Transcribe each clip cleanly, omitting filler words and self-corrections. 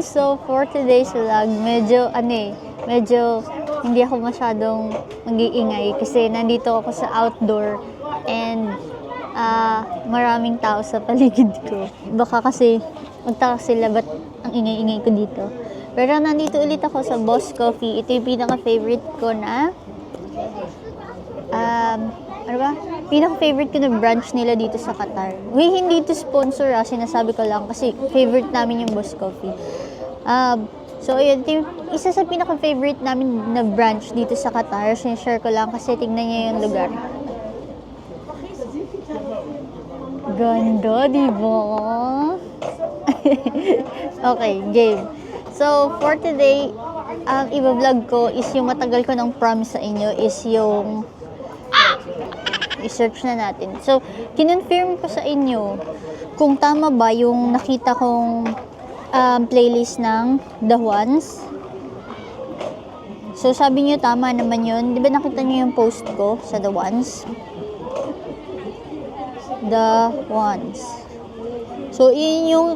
So for today's vlog, medyo hindi ako masyadong mag-iingay kasi nandito ako sa outdoor and maraming tao sa paligid ko. Baka kasi magtaka sila ba't ang ingay-ingay ko dito. Pero nandito ulit ako sa Boss Coffee. Ito yung pinaka-favorite ko na pinaka-favorite ko na branch nila dito sa Qatar. Hindi ito sponsor sinasabi ko lang kasi favorite namin yung Boss Coffee. So, yun, isa sa pinaka-favorite namin na branch dito sa Qatar. Sinishare ko lang kasi tignan niya yung lugar. Ganda, diba? Okay, game. So, for today, ang i-vlog ko is yung matagal ko nang promise sa inyo is yung i-search na natin. So, kinonfirm ko sa inyo kung tama ba yung nakita kong playlist ng The Ones. So, sabi niyo tama naman yun. Di ba nakita niyo yung post ko sa The Ones? The Ones. So, yun yung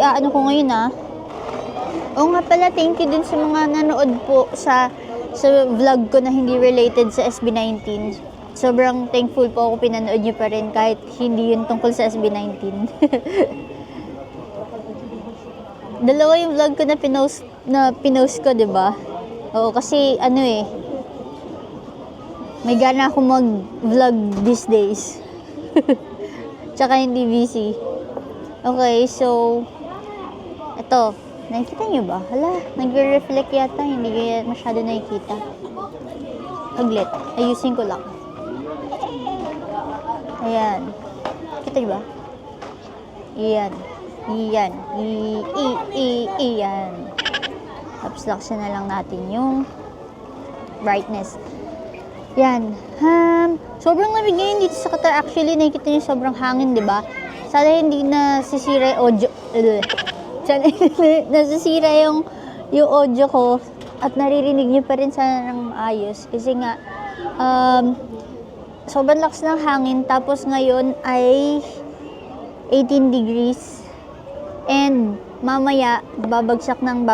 ano ko ngayon Oo nga pala, thank you dun sa mga nanood po sa vlog ko na hindi related sa SB19. Sobrang thankful po ako pinanood nyo pa rin kahit hindi yun tungkol sa SB19. Dalawa yung vlog ko na pinost ko, 'di ba? Oo, kasi may gana akong mag-vlog these days. Tsaka hindi busy. Okay, so ito, nakikita nyo ba? Hala, nagre-reflect yata, hindi kaya masyado nakikita. Aglit, ayusin ko lang. Ayan. Kita nyo ba? Iyan. Iyan. Iyan. Tapos laksan na lang natin yung brightness. Yan. Sobrang lamig ngayon dito sa Qatar. Actually, nakikita nyo sobrang hangin, di ba? Sana hindi nasisira yung audio. Sana nasisira yung audio ko at naririnig nyo pa rin sana ng maayos. Kasi nga, sobrang lakas ng hangin. Tapos ngayon ay 18 degrees. And mamaya, babagsak yan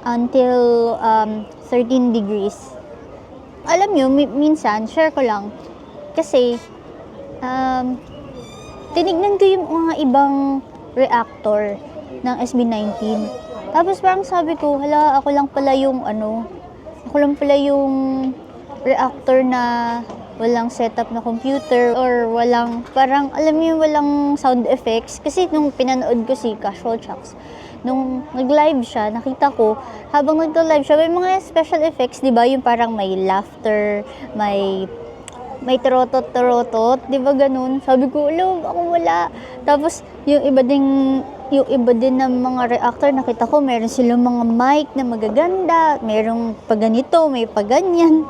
until 13 degrees. Alam nyo, minsan, share ko lang. Kasi, tinignan ko yung mga ibang reactor ng SB19. Tapos parang sabi ko, hala, ako lang pala yung reactor na walang setup na computer or parang alam niyo walang sound effects. Kasi nung pinanood ko si Casual Chucks, nung nag-live siya, nakita ko, habang nag-live siya, may mga special effects, di ba? Yung parang may laughter, may trotot, di ba ganun? Sabi ko, ako wala. Tapos, yung iba din ng mga reactor, nakita ko, meron silang mga mic na magaganda, merong paganito, may paganyan.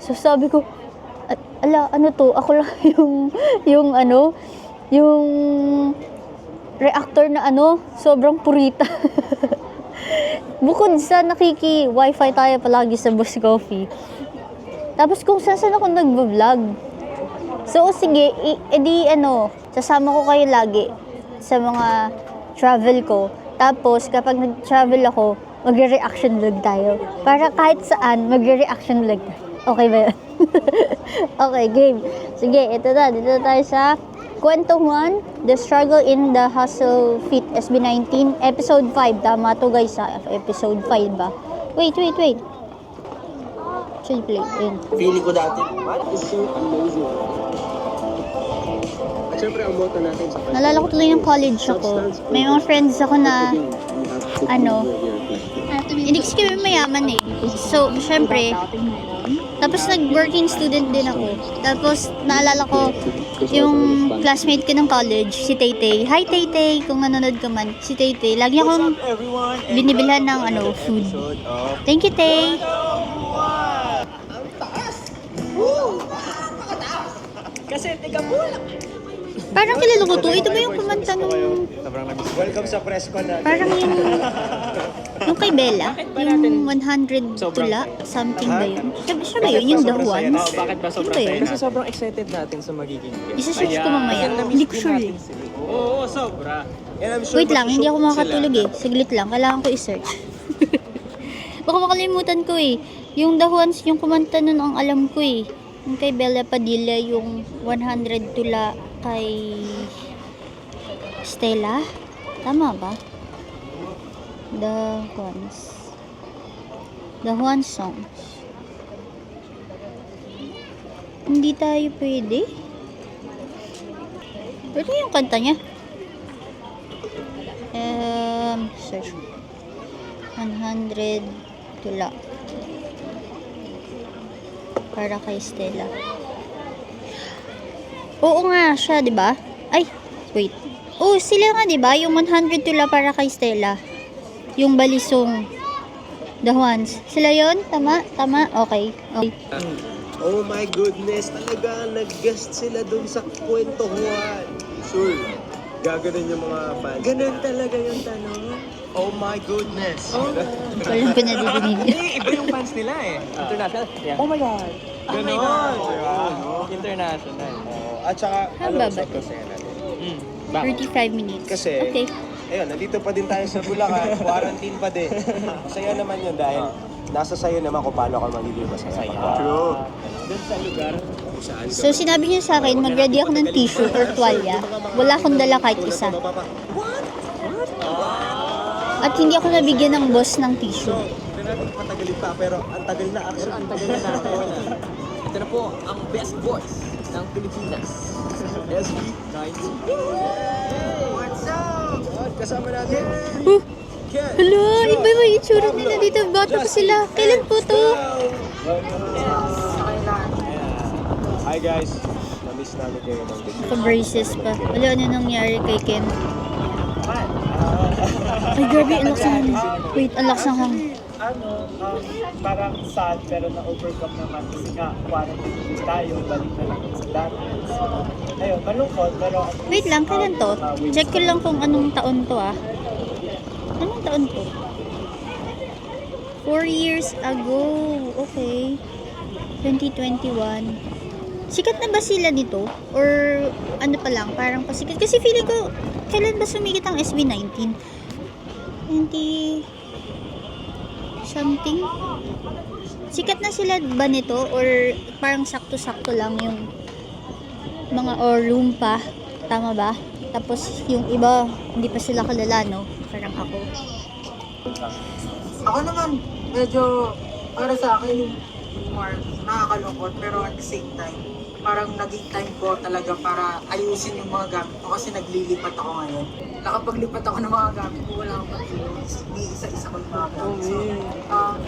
So, sabi ko, ano to? Ako lang yung reactor na sobrang purita. Bukod sa wifi tayo palagi sa Boss Coffee. Tapos kung saan ako nag-vlog. So, sige, sasama ko kayo lagi sa mga travel ko. Tapos, kapag nag-travel ako, magre-reaction vlog tayo. Para kahit saan, magre-reaction vlog tayo. Okay ba yun? Okay, game. Sige, dito na tayo sa Kwentuhan, The Struggle in the Hustle Fit SB19, Episode 5. Tama to guys Episode 5 ba? Wait. Should play. Ayun. Feeling ko dati, it's so amazing. Siyempre, ang motto natin sa Nalala ko tuloy yung college ako. May mga friends ako na hindi kasi kami mayaman So, syempre, tapos nag-working student din ako. Tapos, naalala ko, yung classmate ko ng college, si Tay-Tay. Hi, Tay-Tay! Kung nanonood ka man, si Tay-Tay. Lagi akong binibilhan ng food. Thank you, Tay! Kasi tiga mo lang. Parang kilala ko to. Ito ba yung kumanta nung... Welcome sa press con natin. Parang yung kay Bella. Yung 100 tula. Something ba yun? Siya ba yun? Yung The Ones? Bakit ba sobrang Ano ba yun? Kasi sobrang excited natin sa magiging guest. Isa-search ko mamaya. Hindi ko sure eh. Oo, sobra. And I'm sure Wait lang, hindi ako mashock makakatulog sila. eh. Saglit lang, kailangan ko i-search. Baka makalimutan ko eh. Yung The Juans, yung kumanta nun ang alam ko eh. Yung kay Bella Padilla, yung 100 tula kay Stella. Tama ba? The Juans. The Juan songs. Hindi tayo pwede. Pero yung kanta niya. Search. 100 tula. Para kay Stella. Oo nga siya, 'di ba? Ay, wait. Oh, sila nga 'di ba? Yung 100 tula para kay Stella. Yung balisong The Juans. Sila 'yon? Tama? Tama? Okay. Okay. Oh my goodness, talaga nag-guest sila dun sa kwentuhan. Sure, gaganon yung mga fans. Ganon talaga yung tanong. Oh my goodness. Walang pinadidinig. Iba yung fans nila eh. International. Yeah. Oh my God. Ganon. International. At saka, Haba alam mo, ba sobrang to? saya natin. Bakit? 35 minutes. Kasi, Okay. ayun, nandito pa din tayo sa Bulacan, quarantine pa din. Masaya naman yun dahil nasa sayo naman kung paano ka magiging masaya. True. Doon sa lugar. Kung saan ka. So, sinabi niya sa akin, mag-ready ako ng tissue or tuwalya. Wala akong dala kahit isa. At hindi ako nabigyan ng boss ng tissue. Hindi natin patagalin pa, pero ang tagal na actually. Ang tagal na natin. Ito na po ang best voice ng Pilipinas. SB19. What's up? Kasama natin. Ken. Hala, iba yung itsura nila dito. Bata pa sila. Kailan po to? Hi guys. Na-miss namin kayo ng video. Pa-braces pa. Wala, ano nangyari kay Ken? Ay, grabe, ang lakas ng wait, ang lakas ng hangin. Parang sad pero na-overcome naman kasi nga quarantine tayo, balik na lang sa dati. Ayun, malungkot pero Wait lang, kailan to? Check ko lang kung anong taon to ah. Anong taon to? 4 years ago. Okay. 2021. Sikat na ba sila nito? Or ano pa lang, parang pasikat? Kasi feeling ko, kailan ba sumikit ang SB19? 20 something? Sikat na sila ba nito? Or parang sakto-sakto lang yung mga or room pa? Tama ba? Tapos yung iba, hindi pa sila kilala, no? Parang ako. Ako naman, medyo, para sa akin, more nakakalungkot, pero at the same time, parang naging time ko talaga para ayusin yung mga gamit ko kasi naglilipat ako ngayon. Nakapaglipat ako ng mga gamit ko, wala akong pag-iwas. Hindi isa-isa ko yung mga gamit. So,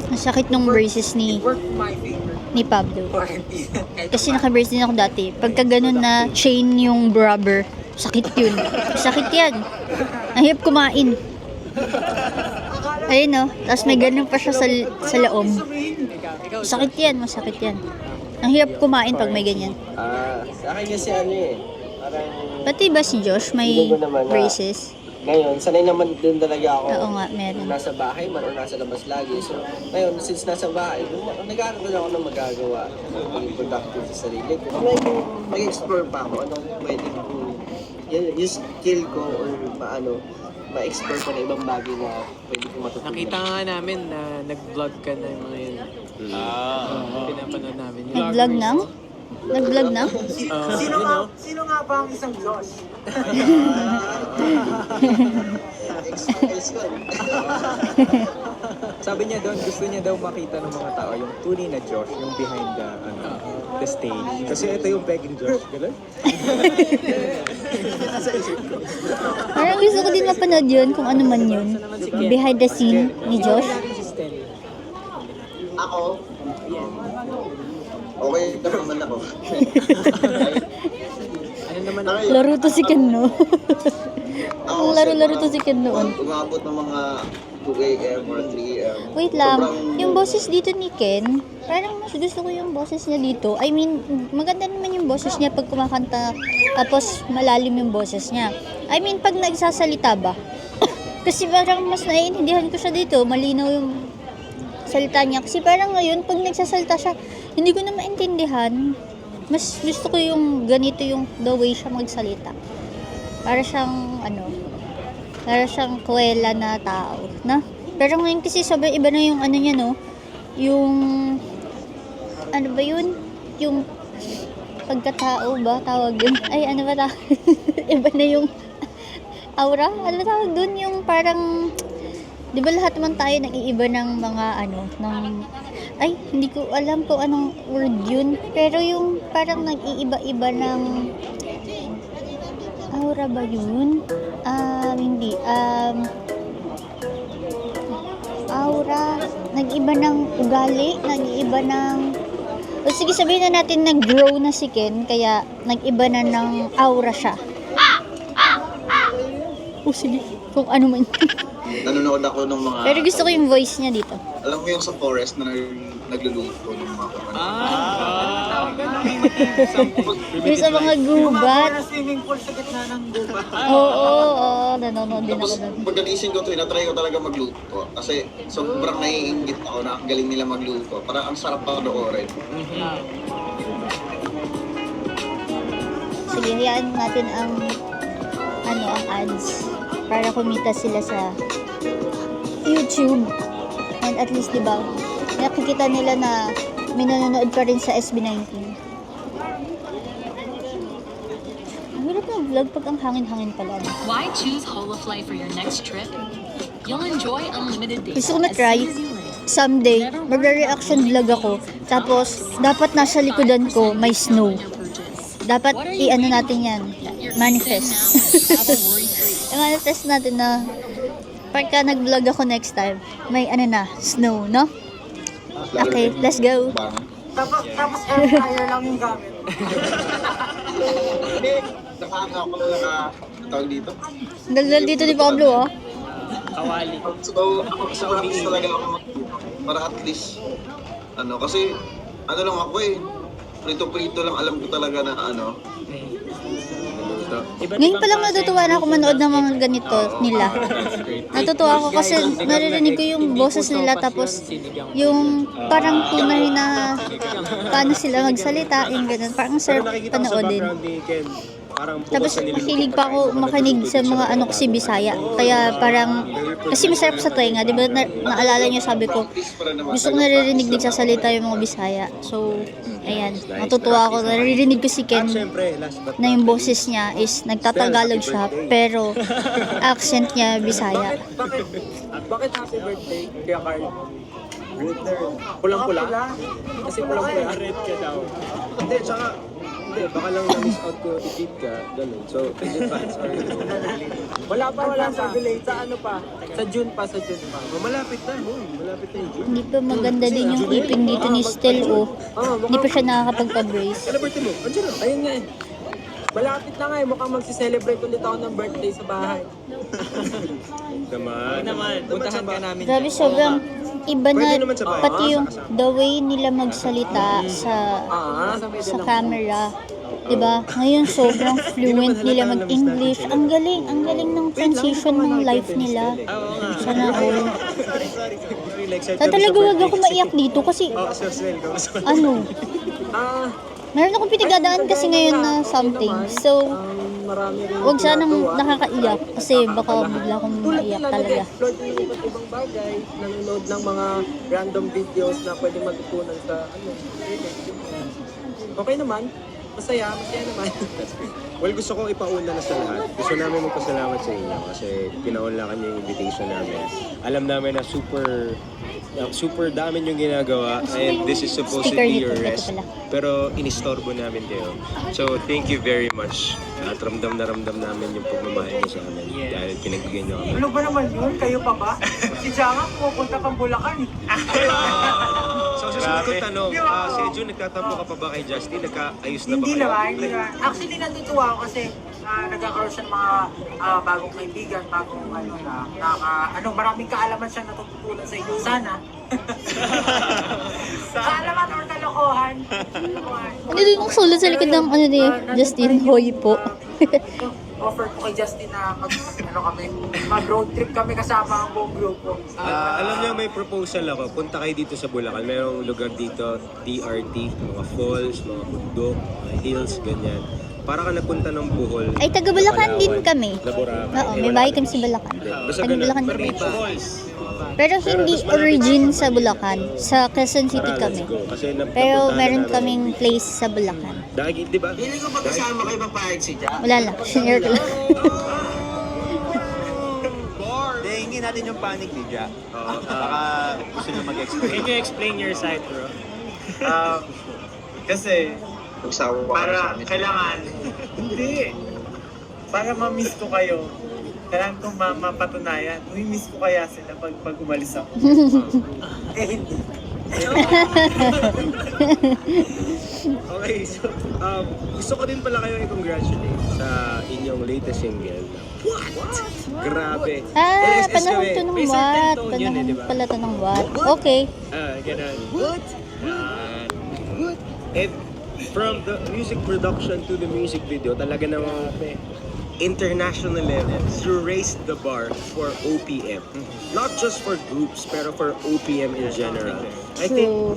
Ang sakit nung braces it ni worked my favor. Pablo. Quarantine. Kasi naka-brace din ako dati. Pagka ganun na chain yung rubber, sakit yun. Sakit yan. Ang hirap kumain. Ayun no. Tapos may ganun pa siya sa loob. Sakit yan, masakit yan. Ang hirap kumain pag may ganyan. Sa akin kasi ano eh, parang Pati ba si Josh may Hindi ko naman na- braces? ngayon, sanay naman din talaga ako. Oo nga, meron. Nasa bahay man o nasa labas lagi. So, ngayon, since nasa bahay, nag-aaral ako ng magagawa. Maging productive sa sarili ko. Mag-explore pa ako. Anong pwede ko, yung skill ko or ma-explore ko na ibang bagay na pwede ko matutunan. Nakita nga namin na nag-vlog ka na yung mga yun. Pinapanood namin. Nag-vlog nang? Nag-vlog nang? Sino nga ba ang isang Josh? sabi niya doon, gusto niya daw makita ng mga tao yung tunay na Josh, yung behind the stage. Kasi ito yung pegging Josh. Ganun? Parang gusto ko din mapanood yun kung ano man yun. Behind the scene ni Josh. Si Stella. Ako? Okay naman ako. Ano naman Nakaya, Laro to si Ken, no? Ang ako laro-laro to si Ken noon. Umabot ng mga 2 a.m. or 3 a.m. Wait lang, yung boses dito ni Ken, parang mas gusto ko yung boses niya dito. I mean, maganda naman yung boses niya pag kumakanta, tapos malalim yung boses niya. I mean, pag nagsasalita ba? Kasi parang mas naiintindihan ko siya dito, malinaw yung salita niya. Kasi parang ngayon, pag nagsasalita siya, hindi ko na maintindihan. Mas gusto ko yung ganito yung the way siya magsalita. Para siyang, Para siyang kuwela na tao, na? Pero ngayon kasi sobrang iba na yung ano niya, no? Yung, ano ba yun? Yung pagkatao ba? Tawag yun? Ay, ano ba tawag? Iba na yung aura? Ano ba tawag dun? Yung parang, di ba lahat naman tayo nag-iiba ng mga ano, ng, ay, hindi ko alam kung anong word yun. Pero yung parang nag-iiba-iba ng, aura ba yun? Hindi. Aura. Nag-iba ng ugali. Nag-iba ng... O sige, sabihin na natin nag-grow na si Ken. Kaya nag-iba na ng aura siya. O sige. Kung ano man. Nanonood ako ng mga... Pero gusto ko yung voice niya dito. Alam mo yung sa forest na nagluluto ng mga Yung sa mga gubat. Para swimming pool sa gitna ng gubat. Oo. Nanonood din ako Tapos doon. pagdagising ko, tinatry ko talaga magluto. Kasi sobrang naiinggit ako na ang galing nila magluto. Parang ang sarap panoorin. Sige, hayaan natin ang ang ads para kumita sila sa YouTube. And at least, diba, nakikita nila na may nanonood pa rin sa SB19. Ang hirap ng vlog pag ang hangin-hangin pala. No? Why choose Holofly for your next trip? You'll enjoy unlimited data Gusto ko na as try. soon as you land. Someday, magre-reaction vlog ako. Tapos, dapat nasa likodan ko may snow. Dapat i-ano natin yan. Manifest. I-manifest natin na pagka nag-vlog ako next time, may snow, no? Okay, let's go. Tapos air fryer lang yung gamit. Hindi, ako na tawag dito. Daldal dito ni Pablo, oh. Kawali. So, ako sa practice talaga ako magluto. Para at least, kasi, lang ako prito-prito lang alam ko talaga na Ngayon pa lang natutuwa na ako manood ng mga ganito nila. Natutuwa ako kasi naririnig ko yung boses nila tapos yung parang tunay na paano sila magsalita, yung ganun. Parang sarap panoodin. Tapos mahilig pa ako makinig sa mga kasi Bisaya. Kaya parang, kasi masarap sa tenga, di ba naalala niyo sabi ko, gusto ko naririnig nagsasalita yung mga Bisaya. So, ayan, natutuwa ako. Naririnig ko si Ken na yung boses niya is nagtatagalog siya, pero accent niya Bisaya. Bakit happy birthday kaya Carl? Pulang-pula? Kasi pulang-pula. Red ka daw. Hindi, tsaka baka lang na-miss out ko i-feed ka, ganun. So, in advance, sorry. Wala pa. Sa ano pa? Sa June pa. Malapit na yung June. Hindi pa maganda din yung ipin dito ni Stel, oh. Hindi pa siya nakakapagpa-brace. Kailan birthday mo? Andiyan na. Ayun nga eh. Malapit na nga eh. Mukhang magsi-celebrate ulit ako ng birthday sa bahay. naman. Puntahan ka namin. Grabe, sobrang iba na pati yung the way nila magsalita sa camera. Diba? Ngayon sobrang fluent nila mag-English. Ang galing ng transition ng life nila. Sana all. Talaga wag ako maiyak dito kasi meron akong pinagdadaan kasi ngayon na something. So, wag sanang nakakaiyak kasi baka bigla akong maiyak talaga. Explore din yung iba't ibang bagay, nanonood ng mga random videos na pwede matutunan sa Okay naman. Masaya naman. Well, gusto kong ipauna na sa lahat. Gusto namin magpasalamat sa inyo kasi pinaunlakan niyo yung invitation namin. Alam namin na super dami yung ginagawa and this is supposed to be your rest. Pero inistorbo namin kayo. So, thank you very much. At ramdam na ramdam namin yung pagmamahal niyo sa amin dahil pinagbigyan niyo kami. Ano ba naman yun? Kayo pa ba? Si Janga pupunta kang Bulacan. So, sa sunod kong tanong, si Jun, nagtatampo ka pa ba kay Justin? Nagkaayos na ba Hindi kayo? naman. Actually, natutuwa ako kasi nagkakaroon siya ng mga bagong kaibigan, bagong maraming kaalaman siya natututunan sa inyo. Sana. Kaalaman or kalokohan. Ano din yung sulat sa likod ng ni Justin? Hoy po. Offer ko kay Justin na mag-road trip kami kasama ang buong grupo. Alam niyo, may proposal ako. Punta kayo dito sa Bulacan. Mayroong lugar dito, TRT, mga falls, mga bundok, mga hills, ganyan. para ka nagpunta ng Bohol. Ay, taga Bulacan din kami. Na Boracay. Oo, may bahay kami sa Bulacan. Basta Taga ganun. Bulacan Pero kami. iba. Pero hindi origin sa Bulacan. Sa Quezon City Tara, let's kami. go. Kasi Pero napuntahan meron namin. kaming place sa Bulacan. Dahil, di ba? Feeling ko pagkasama kayo mapahit si Jack. Wala lang, senior ko lang. Hingin natin yung panic ni Jack. Baka gusto nyo mag-explain. Can you explain your side, bro? Kasi, Nagsawa ka sa para amin. kailangan, hindi. Para ma-miss ko kayo, kailangan kong mapatunayan. Miss ko kaya sila pag umalis ako. Hindi. Okay, so gusto ko din pala kayo i-congratulate sa inyong latest single. What? Grabe. Ah, LSS panahon kami. to ng May certain what? tone yun Panahon di ba? pala to ng what? Okay. Ganun. What? And from the music production to the music video, talaga namang international level. You raised the bar for OPM. Not just for groups, pero for OPM in general. I think True.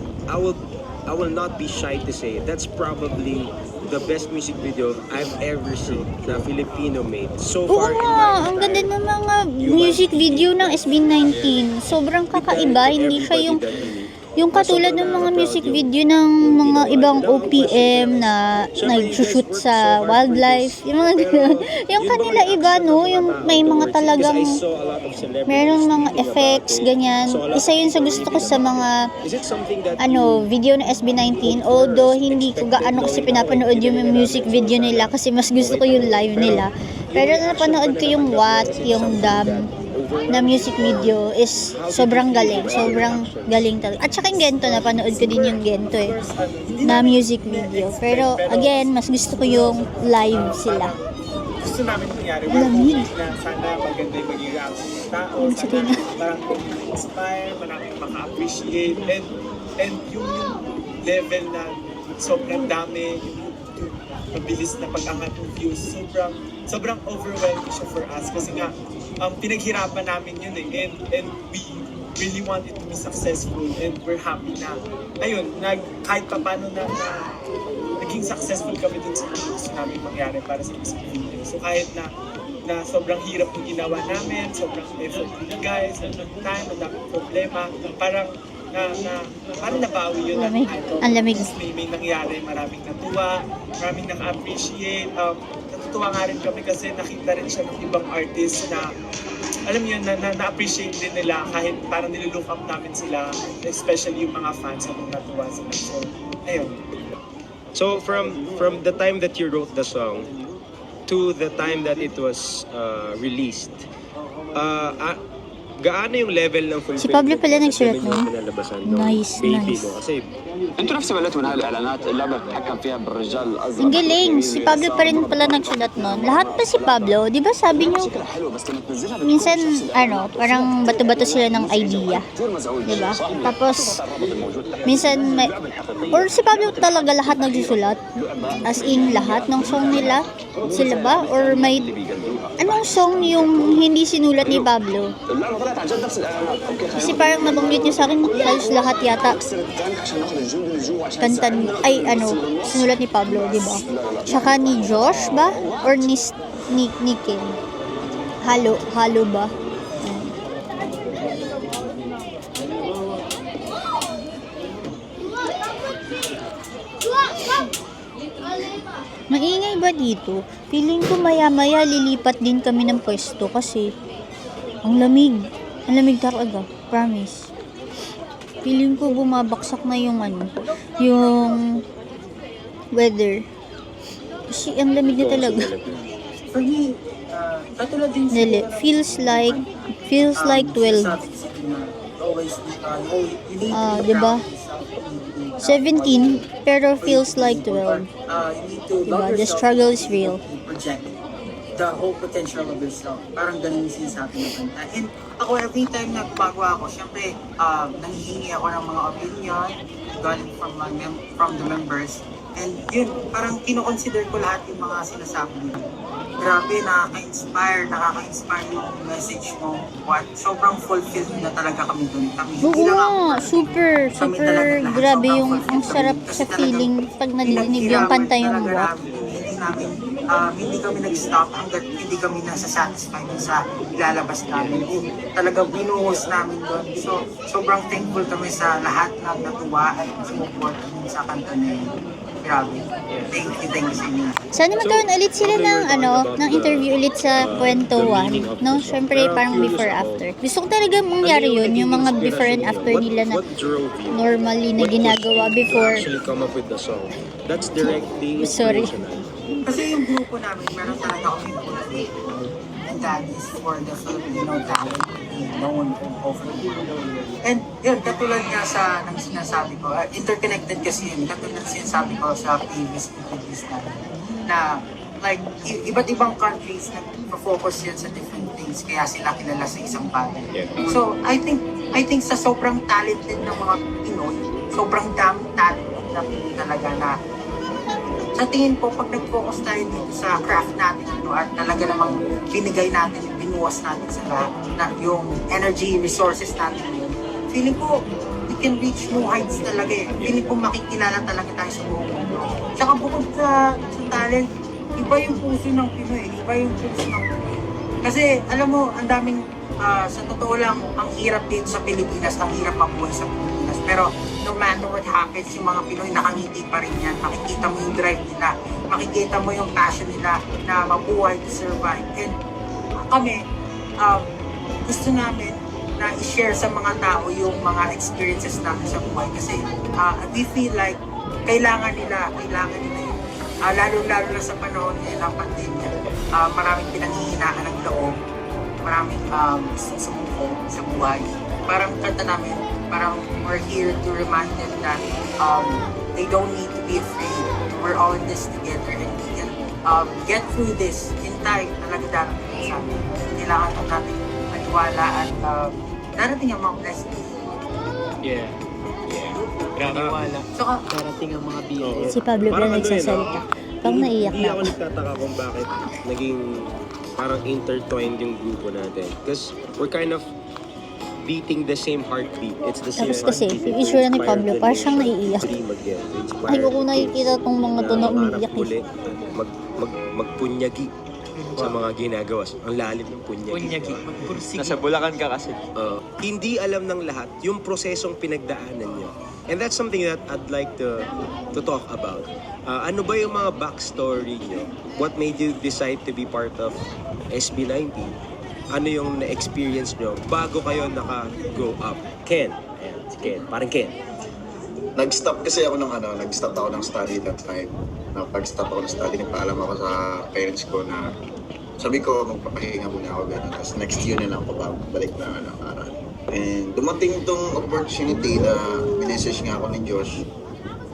I will not be shy to say that's probably the best music video I've ever seen na Filipino made so Oo far in nga, my ang ganda entire ng mga music video ng SB19. Sobrang kakaiba, hindi siya yung katulad ng mga music video ng mga ibang OPM na nag-shoot sa wildlife. Yung mga ganun. Yung kanila iba, no? Yung may mga talagang merong mga effects, ganyan. Isa yun sa gusto ko sa mga video ng SB19. Although hindi ko gaano kasi pinapanood yung music video nila kasi mas gusto ko yung live nila. Pero napanood ko yung What, yung Dam na music video is sobrang galing talaga. At saka yung Gento, napanood ko din yung Gento na music video. Pero again, mas gusto ko yung live sila. Gusto namin mangyari. Lamig. Na sana maganda yung maging reaction ng tao. Ang Sana tinga. parang inspire, maraming maka-appreciate. And yung level na sobrang dami, yung mabilis na pag-angat ng views, sobrang overwhelming siya for us. Kasi nga, pinaghirapan namin yun and we really want it to be successful and we're happy na ayun, kahit pa paano na naging successful kami dun sa gusto namin mangyari para sa music video. So kahit na sobrang hirap yung ginawa namin, sobrang effort yung guys, ang time, ang daming problema, parang nabawi yun. Lamig. Ang lamig. May nangyari, maraming natuwa, maraming naka-appreciate. Natutuwa nga rin kami kasi nakita rin siya ng ibang artists na alam mo yun, na-appreciate din nila kahit parang nililook up namin sila, especially yung mga fans habang natuwa sila. So, ayun. So from the time that you wrote the song to the time that it was released, gaano yung level ng fulfillment? Si Pablo pala nagsulat nun? nun. Nice, baby nice. mo. Kasi انتوا نفس مليتوا من هالاعلانات اللعبه بتتحكم فيها بالرجال الازرق Ang galing. Si Pablo pa rin pala nagsulat nun. Lahat pa si Pablo. Di ba sabi niyo, شكلها حلو بس لما تنزلها minsan, parang bato-bato sila ng idea. Di ba? Tapos, minsan may, or si Pablo talaga lahat nagsusulat? As in, lahat ng song nila? Sila ba? Or may, anong song yung hindi sinulat ni Pablo? اللعبه طلعت عن جد نفس الاعلانات اوكي Kasi parang nabanggit niyo sa akin, halos lahat yata بس الثاني عشان ناخذ الجند اللي جوا عشان kantan, sinulat ni Pablo, di ba? Tsaka ni Josh ba? Or ni Kim? Halo ba? Maingay ba dito? Feeling ko maya-maya lilipat din kami ng pwesto kasi ang lamig. Ang lamig talaga. Promise. Feeling ko bumabaksak na yung yung weather. Kasi ang lamig na talaga. For me, katulad din sa Nili, feels like 12. always, Diba? 17 pero feels like 12. you need to Diba? love The yourself, struggle is real. project the whole potential of yourself. Parang ganun yung sinasabi ng kanta. And ako, every time na gumagawa ako, syempre, nanghihingi ako ng mga opinion galing from the members. And yun, parang kino-consider ko lahat yung mga sinasabi nila. Grabe, nakaka-inspire yung message mo. Sobrang fulfilled na talaga kami dun. Oo nga, super grabe yung ang sarap sa feeling pag nadidinig yung kanta yung what. Hindi namin, hindi kami nag-stop hanggat hindi kami nasa-satisfy dun sa ilalabas namin. Talagang binuhos namin doon. So, sobrang thankful kami sa lahat na natuwa at sumuport sa kanta na yun. Grabe. Thank you sa inyo. Sana magkaroon ulit sila ng interview ulit sa Kwento 1. No? Siyempre, parang before after. Gusto ko talaga mangyari yun, yung mga before and after nila na What drove you? normally na ginagawa to before. actually come up with the song. That's directly Sorry. inspirational. Kasi yung grupo namin, meron talaga kami bullet. And that is for the Filipino talent to be known over the world. And yun, katulad nga sa nang sinasabi ko, interconnected kasi yun, katulad sinasabi ko sa previous interviews namin, na like, iba't ibang countries nag-focus yan sa different things, kaya sila kilala sa isang bagay. Yeah. So, I think sa sobrang talented ng mga Pinoy, sobrang daming talent na Pinoy talaga na sa tingin ko, pag nag-focus tayo dito sa craft natin at talaga namang binigay natin, binuwas natin sa lahat, na yung energy, resources natin yun, feeling ko, we can reach new heights talaga eh. Feeling ko makikilala talaga tayo sa buong mundo. Tsaka bukod sa talent, iba yung puso ng Pinoy, iba yung puso ng Pinoy. Kasi, alam mo, ang daming, sa totoo lang, ang hirap dito sa Pilipinas, ang hirap mabuhay sa Pilipinas. Pero, no matter what happens, yung mga Pinoy nakangiti pa rin yan. Makikita mo yung drive nila, makikita mo yung passion nila na mabuhay to survive. And kami, gusto namin na i-share sa mga tao yung mga experiences namin sa buhay. Kasi we feel like kailangan nila yun. Lalo-lalo na sa panahon ngayon ng pandemya. Maraming pinanghihinaan ng loob, maraming sumuko sa buhay. Parang kanta namin, parang we're here to remind them that they don't need to be afraid. We're all in this together and we can get through this in time. Talaga darating sa amin. Kailangan po natin maniwala at darating ang mga blessings. Yeah. Grabe. Saka, Darating ang mga BS. Si Pablo Parang Blanc ano yun, nagsasalita. Parang naiyak Hindi na ako ako. nagtataka kung bakit naging parang intertwined yung grupo natin. Because we're kind of beating the same heartbeat. It's the same Tapos kasi, heartbeat yung that itsura ni inspired Pablo, the parang siyang nation naiiyak. to dream again, to inspire Ayoko kids nakikita tong mga to na mangarap umiiyak muli, eh. magpunyagi sa mga ginagawa. Ang lalim ng punyagi. Nasa Bulacan ka kasi. Hindi alam ng lahat yung prosesong pinagdaanan nyo. And that's something that I'd like to talk about. Ano ba yung mga backstory nyo? What made you decide to be part of SB19? Ano yung na-experience nyo bago kayo naka-grow up? Ken. Ayan, si Ken. Parang Ken. Nag-stop kasi ako nag-stop ako ng study that time. Pag-stop ako ng study, nagpaalam ako sa parents ko na sabi ko, magpapahinga muna ako gano'n. Tapos next year na lang ako balik na aral. And dumating tong opportunity na minessage nga ako ni Josh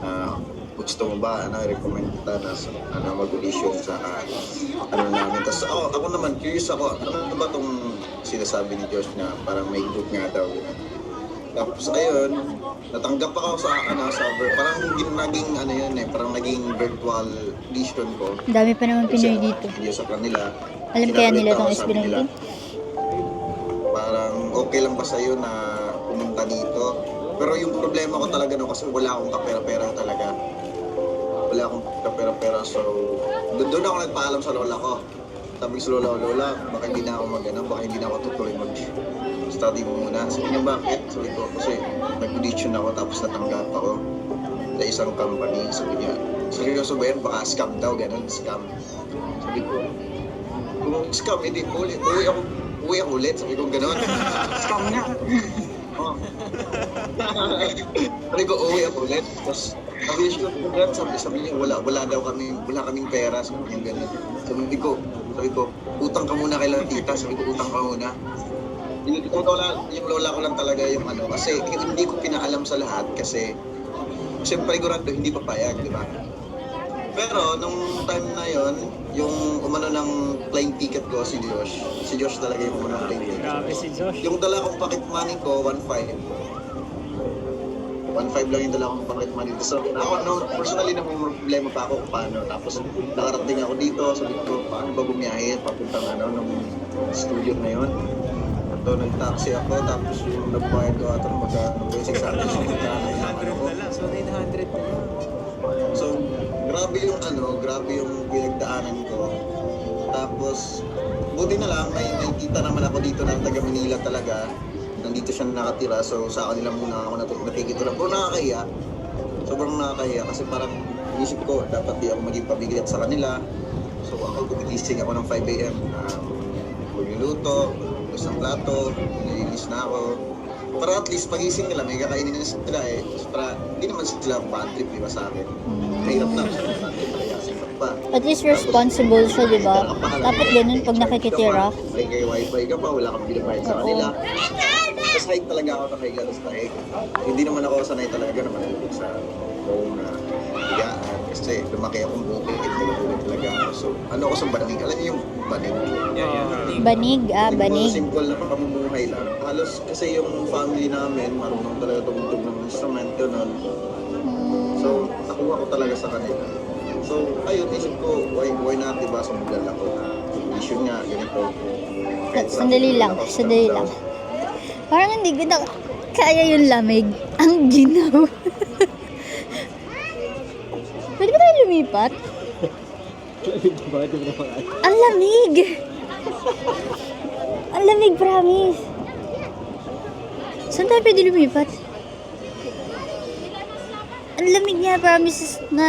na gusto mo ba, recommend kita na mag-audition sa namin. Tapos ako naman, curious ako, ano ba tong sinasabi ni Josh na parang may group nga daw. Tapos ayun, natanggap ako sa parang parang naging virtual audition ko. Dami pa naman Pinoy dito. Hindi sa kanila. Alam kaya nila Kinabalita tong ako, sabi SB19? nila, parang okay lang ba sa'yo na pumunta dito? Pero yung problema ko talaga kasi wala akong kapera-pera talaga. Wala akong kapera-pera, so doon ako nagpaalam sa lola ko. Sabi ko sa lola, baka hindi na ako baka hindi na ako tutuloy mag-study muna. Sabi niya, bakit? Sabi ko, kasi nag-audition ako tapos natanggap ako sa isang company. Sabi niya, seryoso ba yan? Baka scam daw, ganun, scam. Sabi ko, kung scam, hindi, uwi ako ulit. Sabi ko, ganun. scam na. Oh. Sabi ko, uwi ako ulit. Tapos, sabi niya, wala kaming pera. Sabi niya, ganun. Sabi ko, utang ka muna kay tita. Sabi ko, utang ka muna. Yung lola ko lang talaga yung kasi hindi ko pinaalam sa lahat kasi siyempre sigurado hindi papayag, di ba? Pero nung time na yon, yung umano ng plane ticket ko si Josh talaga yung umano ng plane ticket. Grabe si Josh. Yung dala kong pocket money ko, 1.5 lang yung dala kong pocket money. So ako, personally na problema pa ako kung paano. Tapos nakarating ako dito, sabi ko, paano ba bumiyahe papuntang nung studio na yon. So nag-taxi ako, tapos yung nag-bayad ko ito mag-600 so 900 na lang. So 900 na lang. So grabe yung pinagdaanan ko. Tapos, buti na lang, may kita naman ako dito na taga Manila talaga. Nandito siya nakatira, so sa kanila muna ako nakikita. Pero nakakahiya. Sobrang nakakahiya kasi parang isip ko, dapat di ako maging pabigat sa kanila. So ako gumigising ako ng 5 a.m. Magluluto, maglutos ng plato, nilinis na ako. Para at least pagising nila, may kakainin na sila eh. Para hindi naman sila bad trip, di ba sa akin? Mahirap na siya ng bad trip, kaya sikat pa. At least responsible siya, di ba? Dapat ganun pag nakikitira. May kay wifi ka pa, wala kang binabayad sa kanila. Tapos hike talaga ako nakahiga sa hike. Hindi naman ako sanay talaga na matulog sa home na higaan. Kasi lumaki akong bukid, nagulog talaga ako. So ano ako sa banig? Alam niyo yung banig? Banig, banig. Simple na pamumuhay lang. Halos kasi yung family namin, marunong talaga tumutog ng instrument, gano'n. So nakuha ko talaga sa kanila. So ayun, isip ko, why not, diba, sumugal ako na issue nga, ganito. Sandali lang. Parang hindi ko na kaya yung lamig. Ang ginaw. Pwede ba tayo lumipat? Ang lamig! Ang lamig, promise. Saan tayo pwede lumipat? Ang lamig niya, promise, na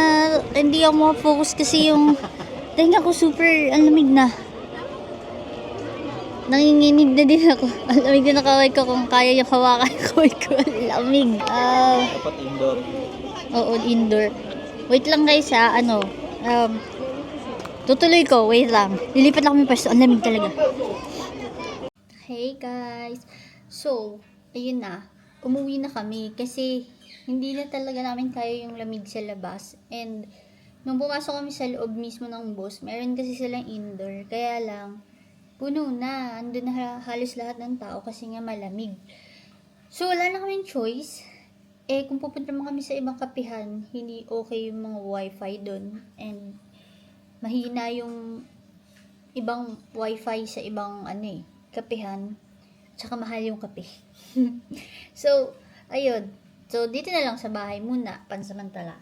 hindi ako makafocus kasi yung tenga ko super, ang lamig na. Nanginginig na din ako. Ang lamig na nakaway ko kung kaya yung hawakan ko. Ang lamig. Dapat indoor. Oo, indoor. Wait lang guys ha, tutuloy ko, wait lang. Lilipat lang kami pwesto, ang lamig talaga. Hey guys. So, ayun na. Umuwi na kami kasi hindi na talaga namin kaya yung lamig sa labas. And, nung pumasok kami sa loob mismo ng bus, meron kasi silang indoor. Kaya lang, puno na. Andun na halos lahat ng tao kasi nga malamig. So, wala na kaming choice. Eh, kung pupunta mo kami sa ibang kapihan, hindi okay yung mga wifi doon. And, mahina yung ibang wifi sa ibang, kapihan. Tsaka mahal yung kape. So, ayun. So, dito na lang sa bahay muna, pansamantala.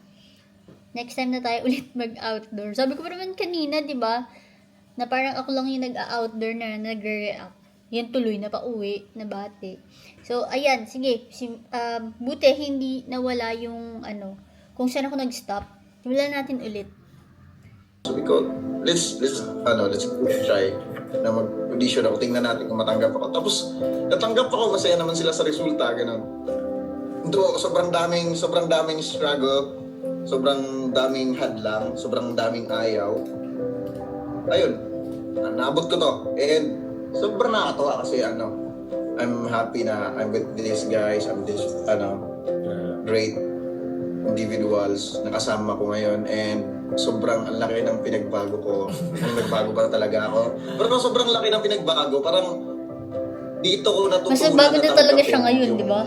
Next time na tayo ulit mag-outdoor. Sabi ko pa naman kanina, di ba? Na parang ako lang yung nag-outdoor na nagre-react. Yan tuloy na pauwi, na bate. So, ayan, sige. Buti hindi nawala yung, kung saan ako nag-stop. Wala natin ulit. Sabi ko, let's try na mag-audition ako. Tingnan natin kung matanggap ako. Tapos, natanggap ako, masaya naman sila sa resulta, ganun. Ito, sobrang daming struggle, sobrang daming hadlang, sobrang daming ayaw. Ayun, naabot ko to. And, sobrang nakakatawa kasi I'm happy na I'm with these guys, I'm this great individuals na kasama ko ngayon, and sobrang ang laki ng pinagbago ko. Nagbago pa talaga ako. Pero sobrang laki ng pinagbago, parang dito ko natutunan. Mas bago na talaga siya ngayon, di ba?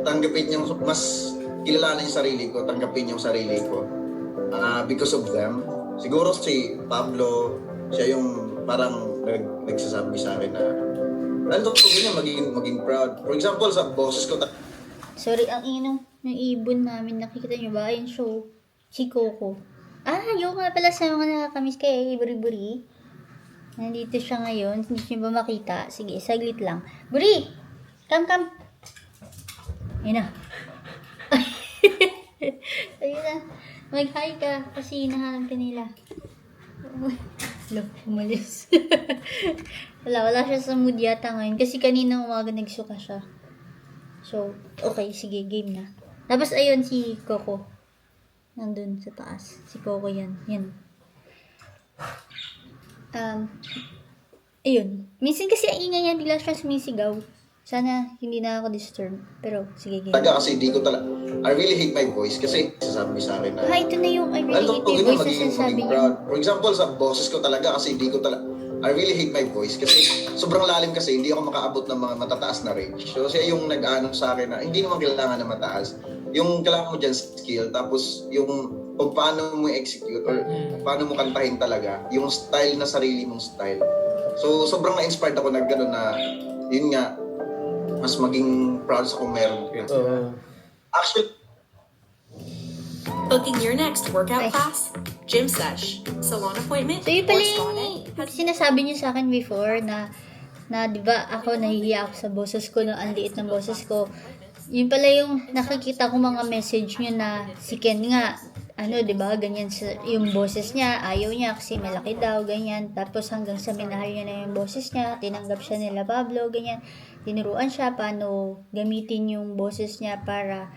Tanggapin yung, mas kilalanin yung sarili ko, tanggapin yung sarili ko. Because of them. Siguro si Pablo, siya yung parang nagsasabi sa akin na niya maging proud. For example, sa boses ko. Sorry, ang inong yung ibon namin. Nakikita niyo ba? Ayun, show. Si Coco. Yung nga pala sa mga nakakamiss kay Buri-Buri. Nandito siya ngayon. Hindi niyo ba makita? Sige, saglit lang. Buri! Come. Ayun na. Ayun na. Mag-hi ka. Kasi hinahanap ka nila. Look, umalis. wala siya sa mood yata ngayon. Kasi kanina umaga nagsuka siya. So, okay, sige, game na. Tapos ayun si Coco. Nandun sa taas. Si Coco yan. Ayun. Minsan kasi ang ingay niya, bigla siya sumisigaw. Sana hindi na ako disturb. Pero, sige, game. Talaga kasi di ko talaga, I really hate my voice kasi sasabi sa akin na Ito na yung I really hate my voice na sasabi niya. proud. For example, sa boses ko talaga kasi di ko talaga, I really hate my voice kasi sobrang lalim kasi hindi ako makaabot ng mga matataas na range. So siya yung nag-ano sa akin na hindi naman kailangan na mataas. Yung kailangan mo dyan skill, tapos yung kung paano mo execute or paano mo kantahin talaga, yung style na sarili mong style. So sobrang na-inspired ako na gano'n na, yun nga, mas maging proud sa kung meron. Actually, Booking your next workout Ay. class, gym sesh, salon appointment, So yun or pala spa yung day. sinasabi niyo sa akin before na di ba ako nahihiya ako sa boses ko, no, ang liit ng boses ko. Yun pala yung nakikita ko mga message niyo na si Ken nga, di ba, ganyan yung boses niya, ayaw niya kasi malaki daw, ganyan. Tapos hanggang sa minahal niya na yung boses niya, tinanggap siya nila Pablo, ganyan. Tinuruan siya paano gamitin yung boses niya para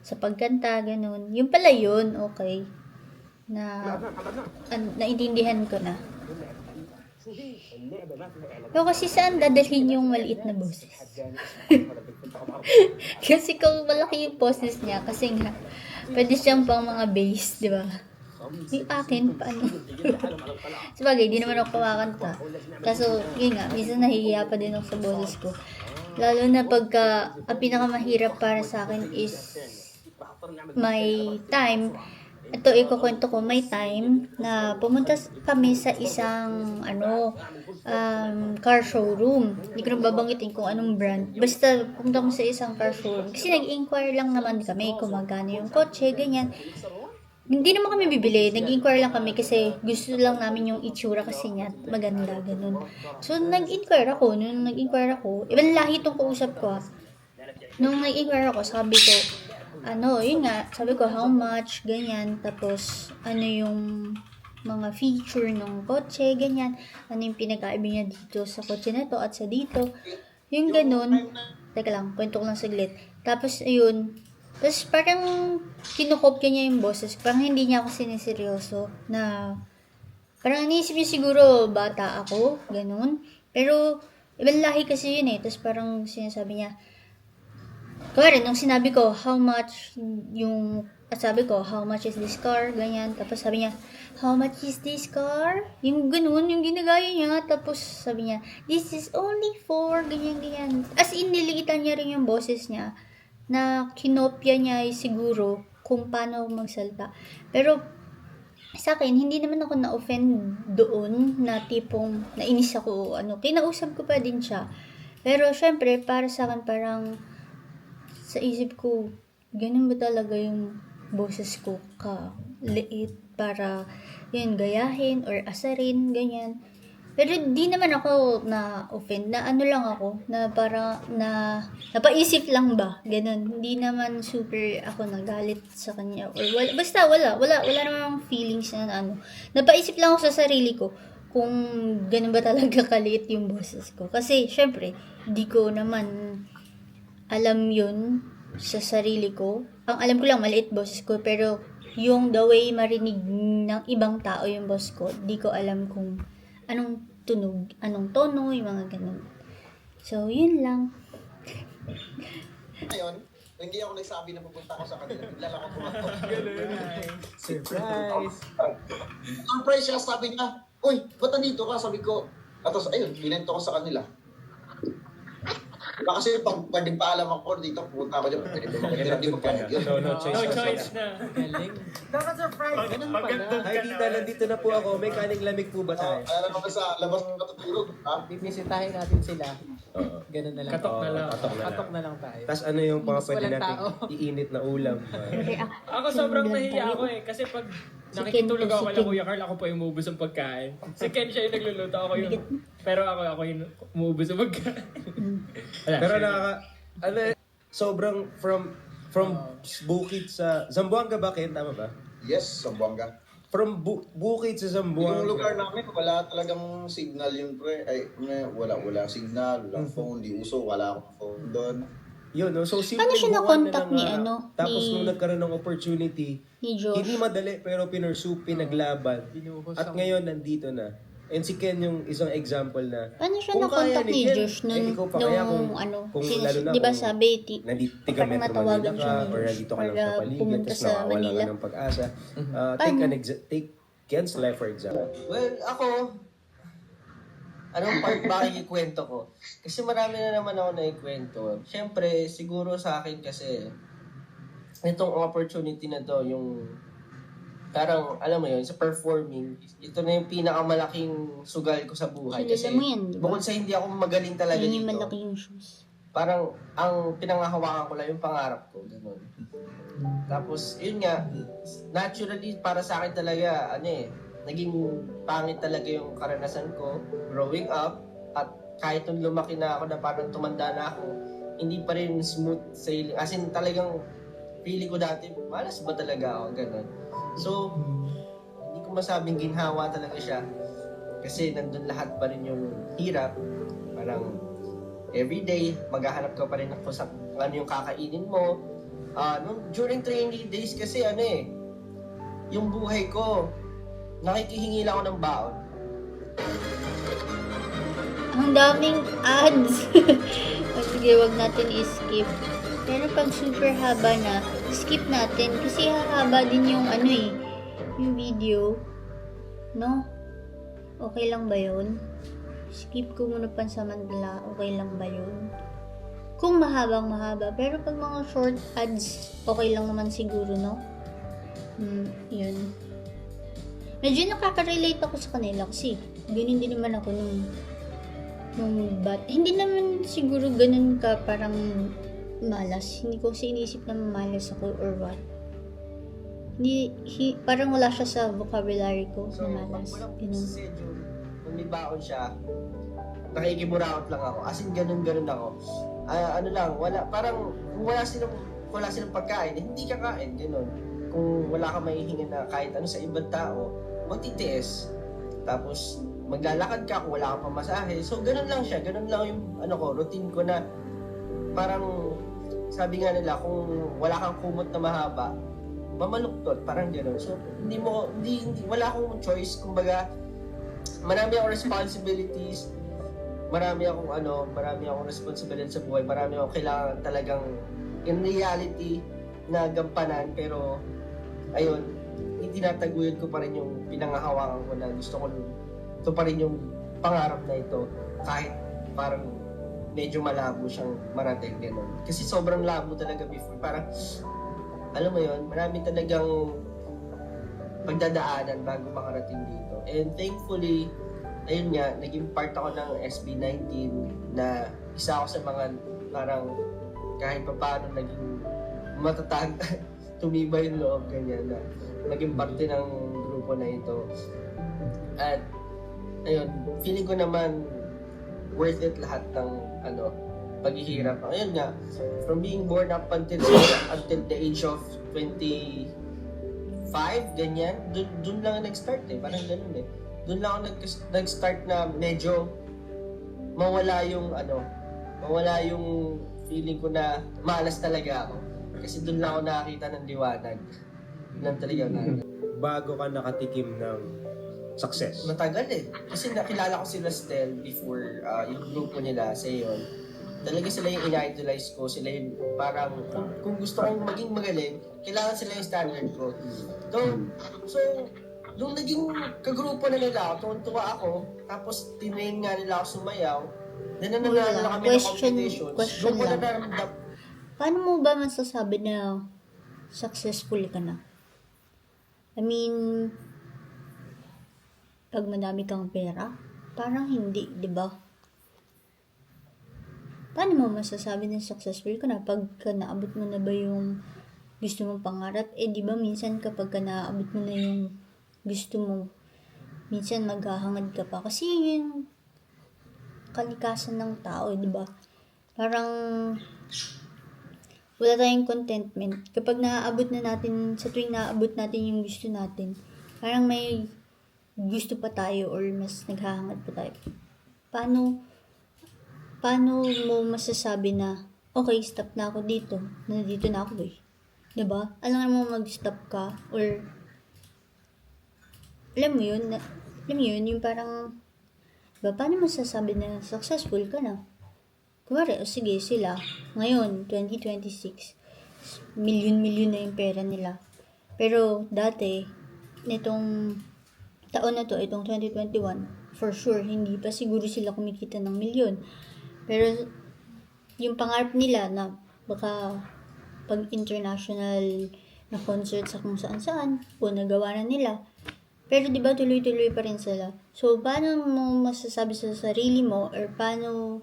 sa pagkanta, ganun. Yung pala yun, okay. Naintindihan ko na. Pero kasi saan dadalhin yung maliit na boses? Kasi kung malaki yung boses niya, kasi nga, pwede siyang pang mga bass, di ba? Yung akin, paano? Sabagay, di naman ako kumakanta. Kaso, yun nga, minsan nahihiya pa din ako sa boses ko. Lalo na pagka, ang pinakamahirap para sa akin is my time. Ito, ikukwento ko, may time na pumunta kami sa isang, car showroom. Hindi ko na babanggitin kung anong brand. Basta, pumunta kami sa isang car showroom. Kasi nag-inquire lang naman kami kung magkano yung kotse, ganyan. Hindi naman kami bibili. Nag-inquire lang kami kasi gusto lang namin yung itsura kasi niya. Maganda, ganun. So, nag-inquire ako. Nung nag-inquire ako, ibang lahi itong kausap ko. Nung nag-inquire ako, sabi ko, yun nga, sabi ko, how much, ganyan. Tapos, yung mga feature ng kotse, ganyan. Ano yung pinagkaiba niya dito sa kotse na to at sa dito. Yung ganun. Teka lang, kwento ko lang saglit. Tapos, ayun. Tapos, parang kinukopya niya yung boses. Parang hindi niya ako siniseryoso na parang iniisip niya siguro bata ako, ganun. Pero, ibang lahi kasi yun eh. Tapos, parang sinasabi niya, kaya nung sinabi ko, how much is this car? Ganyan. Tapos sabi niya, how much is this car? Yung ganun, yung ginagaya niya. Tapos sabi niya, this is only for ganyan. As in, niligitan niya rin yung boses niya na kinopya niya siguro kung paano magsalta. Pero sa akin, hindi naman ako na-offend doon na tipong nainis ako. Kinausap ko pa din siya. Pero syempre, para sa akin parang sa isip ko, ganun ba talaga yung boses ko ka-liit para yun, gayahin or asarin, ganyan. Pero di naman ako na-offend, na lang ako, na para, napaisip lang ba, ganun. Hindi naman super ako nagalit sa kanya, or wala namang feelings na Napaisip lang ako sa sarili ko, kung ganun ba talaga kaliit yung boses ko. Kasi, syempre, di ko naman alam yun sa sarili ko. Ang alam ko lang, maliit boses ko. Pero, yung the way marinig ng ibang tao yung boses ko, di ko alam kung anong tunog, anong tono, yung mga ganun. So, yun lang. Ngayon, hindi ako nagsabi na pupunta ako sa kanila. Bigla lang ako tumatok. Surprise! Surprise siya, sabi niya, uy, ba't nandito ka? Sabi ko, tapos ayun, binento ko sa kanila. Diba kasi pag nagpaalam ako dito, pupunta ako dyan, hindi mo pa yun. No choice na. Galing. Dapat surprise. Ganun pala. Hi, tita, nandito na po ako. May kaning lamig po ba tayo? Alam mo sa labas ng katutulog, ha? Bibisitahin natin sila. Oo. Ganun na lang. Katok na lang. Katok na lang tayo. Tapos ano yung mga Mas pwede walang natin tao. iinit na ulam? Ako sobrang nahiya ako eh. Kasi pag nakikitulog ako kay Kuya Carl, ako pa yung umuubos ng pagkain. Si Ken siya yung nagluluto, ako yung... Pero ako yung umuubos ng pagkain. Pero sobrang from Bukid sa Zamboanga ba, Ken? Tama ba? Yes, Zamboanga. From Bukid sa Zamboanga. Yung lugar namin, wala talagang signal yun, pre. Wala signal, walang phone, di uso, wala akong phone doon. Yun, no? So simple Paano siya na-contact ni Tapos nung nagkaroon ng opportunity, ni Josh? hindi madali pero pinursue, pinaglaban. At ngayon nandito na. And si Ken yung isang example na Paano siya kung na-contact kaya ni Ken, Josh nung ikaw pa kaya kung lalo na di ba kung sabi, nandito parang Metro Manila natawagan siya ka ni or Josh nandito ka lang para sa paligid pumunta tapos sa nakawala Manila. ka ng pag-asa. Take Ken's life for example. Well, ako, anong part ba ikwento ko? Kasi marami na naman ako na ikwento. Siyempre, siguro sa akin kasi, itong opportunity na to, yung parang, alam mo yun, sa performing, ito na yung pinakamalaking sugal ko sa buhay. Kilala Kasi mo yan, di ba? bukod sa hindi ako magaling talaga Yun yung dito, malaki yung shoes. parang ang pinangahawakan ko lang yung pangarap ko, ganun. Tapos, yun nga, naturally, para sa akin talaga, naging pangit talaga yung karanasan ko growing up. At kahit nung lumaki na ako na parang tumanda na ako, hindi pa rin smooth sailing. As in, talagang feeling ko dati, malas ba talaga ako, ganun. So, hindi ko masabing ginhawa talaga siya. Kasi nandun lahat pa rin yung hirap. Parang, everyday, maghahanap ka pa rin kung ano yung kakainin mo. During training days kasi yung buhay ko, nakikihingi lang ako ng baon. Ang daming ads. Sige, wag natin i-skip. Pero pag super haba na, skip natin. Kasi hahaba din yung yung video. No? Okay lang ba yun? Skip ko muna pansamantala. Okay lang ba yun? Kung mahabang mahaba. Pero pag mga short ads, okay lang naman siguro, no? Yun. Medyo nakaka-relate ako sa kanila kasi ganun din naman ako nung hindi naman siguro ganun ka parang malas. Hindi ko kasi inisip na malas ako or what. Parang wala siya sa vocabulary ko na malas. Ganun. Kung may baon siya, nakikiburaot lang ako. As in, ganun ako. Parang kung wala silang pagkain, hindi ka kain, ganun. Kung wala ka maihingan na kahit ano sa ibang tao, magtitiis. Tapos, maglalakad ka kung wala kang pamasahe. So, ganun lang siya. Ganun lang yung routine ko na parang sabi nga nila, kung wala kang kumot na mahaba, mamaluktot, parang gano'n. So, wala akong choice. Kumbaga, marami akong responsibilities, marami akong responsibility sa buhay, marami akong kailangan talagang in reality na gampanan, pero ayun, tinataguyod ko pa rin yung pinangahawakan ko na gusto ko, ito pa rin yung pangarap na ito, kahit parang medyo malabo siyang marating, gano'n. Kasi sobrang labo talaga before, parang, alam mo yun, marami talagang pagdadaanan bago makarating dito. And thankfully, ayun nga, naging part ako ng SB19 na isa ako sa mga parang kahit pa paano naging matatag, tumibay yung loob, ganyan, na naging parte ng grupo na ito. At ayun, feeling ko naman worth it lahat ng paghihirap. Ayun nga, from being born up until the age of 25, ganyan, dun lang nag-start parang ganun Doon lang ako nag-start na medyo mawala yung feeling ko na malas talaga ako. Kasi doon lang ako nakakita ng liwanag. Lang talaga na. Bago ka nakatikim ng success? Matagal Kasi nakilala ko sila Stel before yung grupo nila sa iyon. Talaga sila yung ina-idolize ko. Sila yung parang, kung gusto kong maging magaling, kailangan sila yung standard ko. So, nung naging kagrupo na nila ako, tuwa ako, tapos tinayin nga nila ako sumayaw, nananalo na kami ng competitions. Question lang. Paano mo ba masasabi na successful ka na? I mean, pag madami kang pera, parang hindi, di ba? Paano mo masasabi na successful ka na? Pagka naabot mo na ba yung gusto mong pangarap? Di ba minsan kapag naabot mo na yung gusto mo, minsan maghahangad ka pa. Kasi yung kalikasan ng tao, di ba? Parang wala tayong contentment. Kapag naaabot na natin, sa tuwing naaabot natin yung gusto natin, parang may gusto pa tayo or mas naghahangad pa tayo. Paano mo masasabi na, okay, stop na ako dito. Nandito na ako Diba? Alam mo mag-stop ka or alam mo yun, yung parang, diba, paano masasabi na successful ka na? Kumari, sige, sila, ngayon, 2026, milyon na yung pera nila. Pero, dati, nitong taon na to, itong 2021, for sure, hindi pa siguro sila kumikita ng milyon. Pero, yung pangarap nila na baka pag international na concert sa kung saan-saan, o nagawa na nila, pero di ba tuloy-tuloy pa rin sila. So, paano mo masasabi sa sarili mo or paano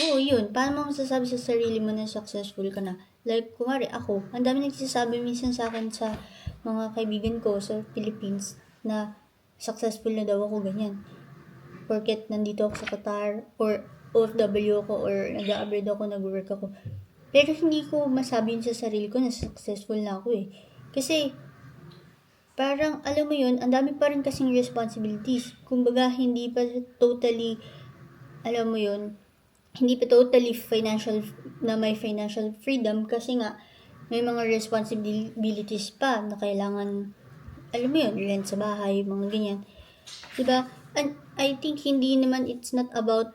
Oo, yun. Paano mo masasabi sa sarili mo na successful ka na? Like, kumari ako, ang dami nagsasabi minsan sa akin sa mga kaibigan ko sa Philippines na successful na daw ako, ganyan. Porket nandito ako sa Qatar, or OFW ako, or nag-abroad ako, nag-work ako. Pero hindi ko masabi yun sa sarili ko na successful na ako eh. Kasi, parang, alam mo yun, ang dami pa rin kasing responsibilities. Kumbaga, hindi pa totally, alam mo yun, hindi pa totally may financial freedom kasi nga may mga responsibilities pa na kailangan, alam mo yun, rent sa bahay, mga ganyan. Diba? And I think hindi naman, it's not about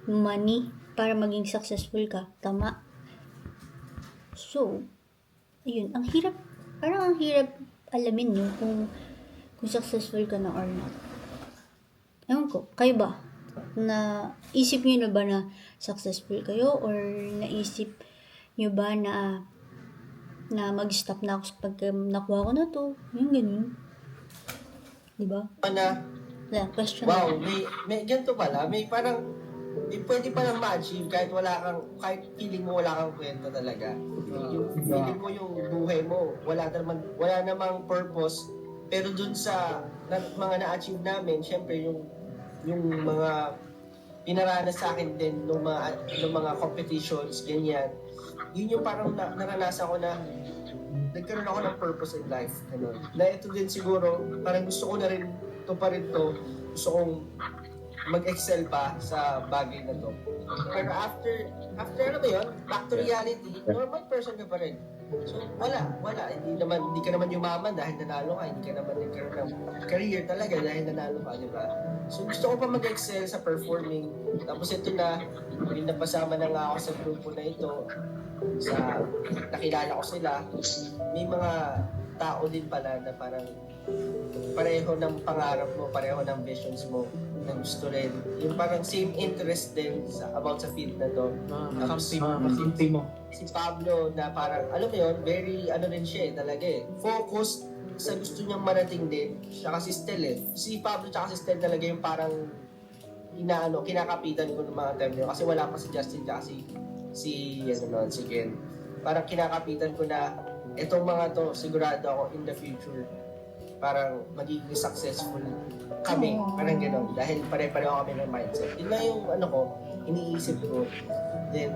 money para maging successful ka. Tama? So, ayun, ang hirap, parang ang hirap alamin no, kung successful ka na or not. Ewan ko, kayo ba? Na isip nyo na ba na successful kayo or naisip nyo ba na mag-stop na ako pag nakuha ko na to, yung ganun, diba? Na, Question wow, na. may ganito pala, may parang, pwede palang ma-achieve kahit kahit feeling mo wala kang kwenta talaga. Yung feeling mo yung buhay mo, wala namang purpose, pero dun sa mga na-achieve namin, syempre yung mga pinaranas sa akin din ng mga competitions, ganyan. Yun yung parang naranasan ko na nagkaroon ako ng purpose in life. Ano. Na ito din siguro, parang gusto ko na rin gusto kong mag-excel pa sa bagay na to. Pero after ano ba yun, back to reality, normal person ka pa rin. So, wala. Hindi ka naman yumaman dahil nanalo ka. Hindi ka naman nagkaroon ng career talaga dahil nanalo ka, di ba? So, gusto ko pa mag-excel sa performing. Tapos ito na, napasama na nga ako sa grupo na ito. Nakilala ko sila. May mga tao din pala na parang pareho ng pangarap mo, pareho ng visions mo na gusto rin. Yung parang same interest din about sa field na to. Kakampi mo. Si Pablo na parang, alam mo yun, very, rin siya talaga focused sa gusto niyang marating din. Siya kasi Stel Si Pablo tsaka si Stel talaga yung parang kinakapitan ko ng mga time nyo. Kasi wala pa si Justin tsaka si Ken. Parang kinakapitan ko na itong mga to, sigurado ako in the future parang magiging successful kami, parang gano'n, dahil pare-pareho kami ng mindset. Yun lang yung iniisip ko. Then,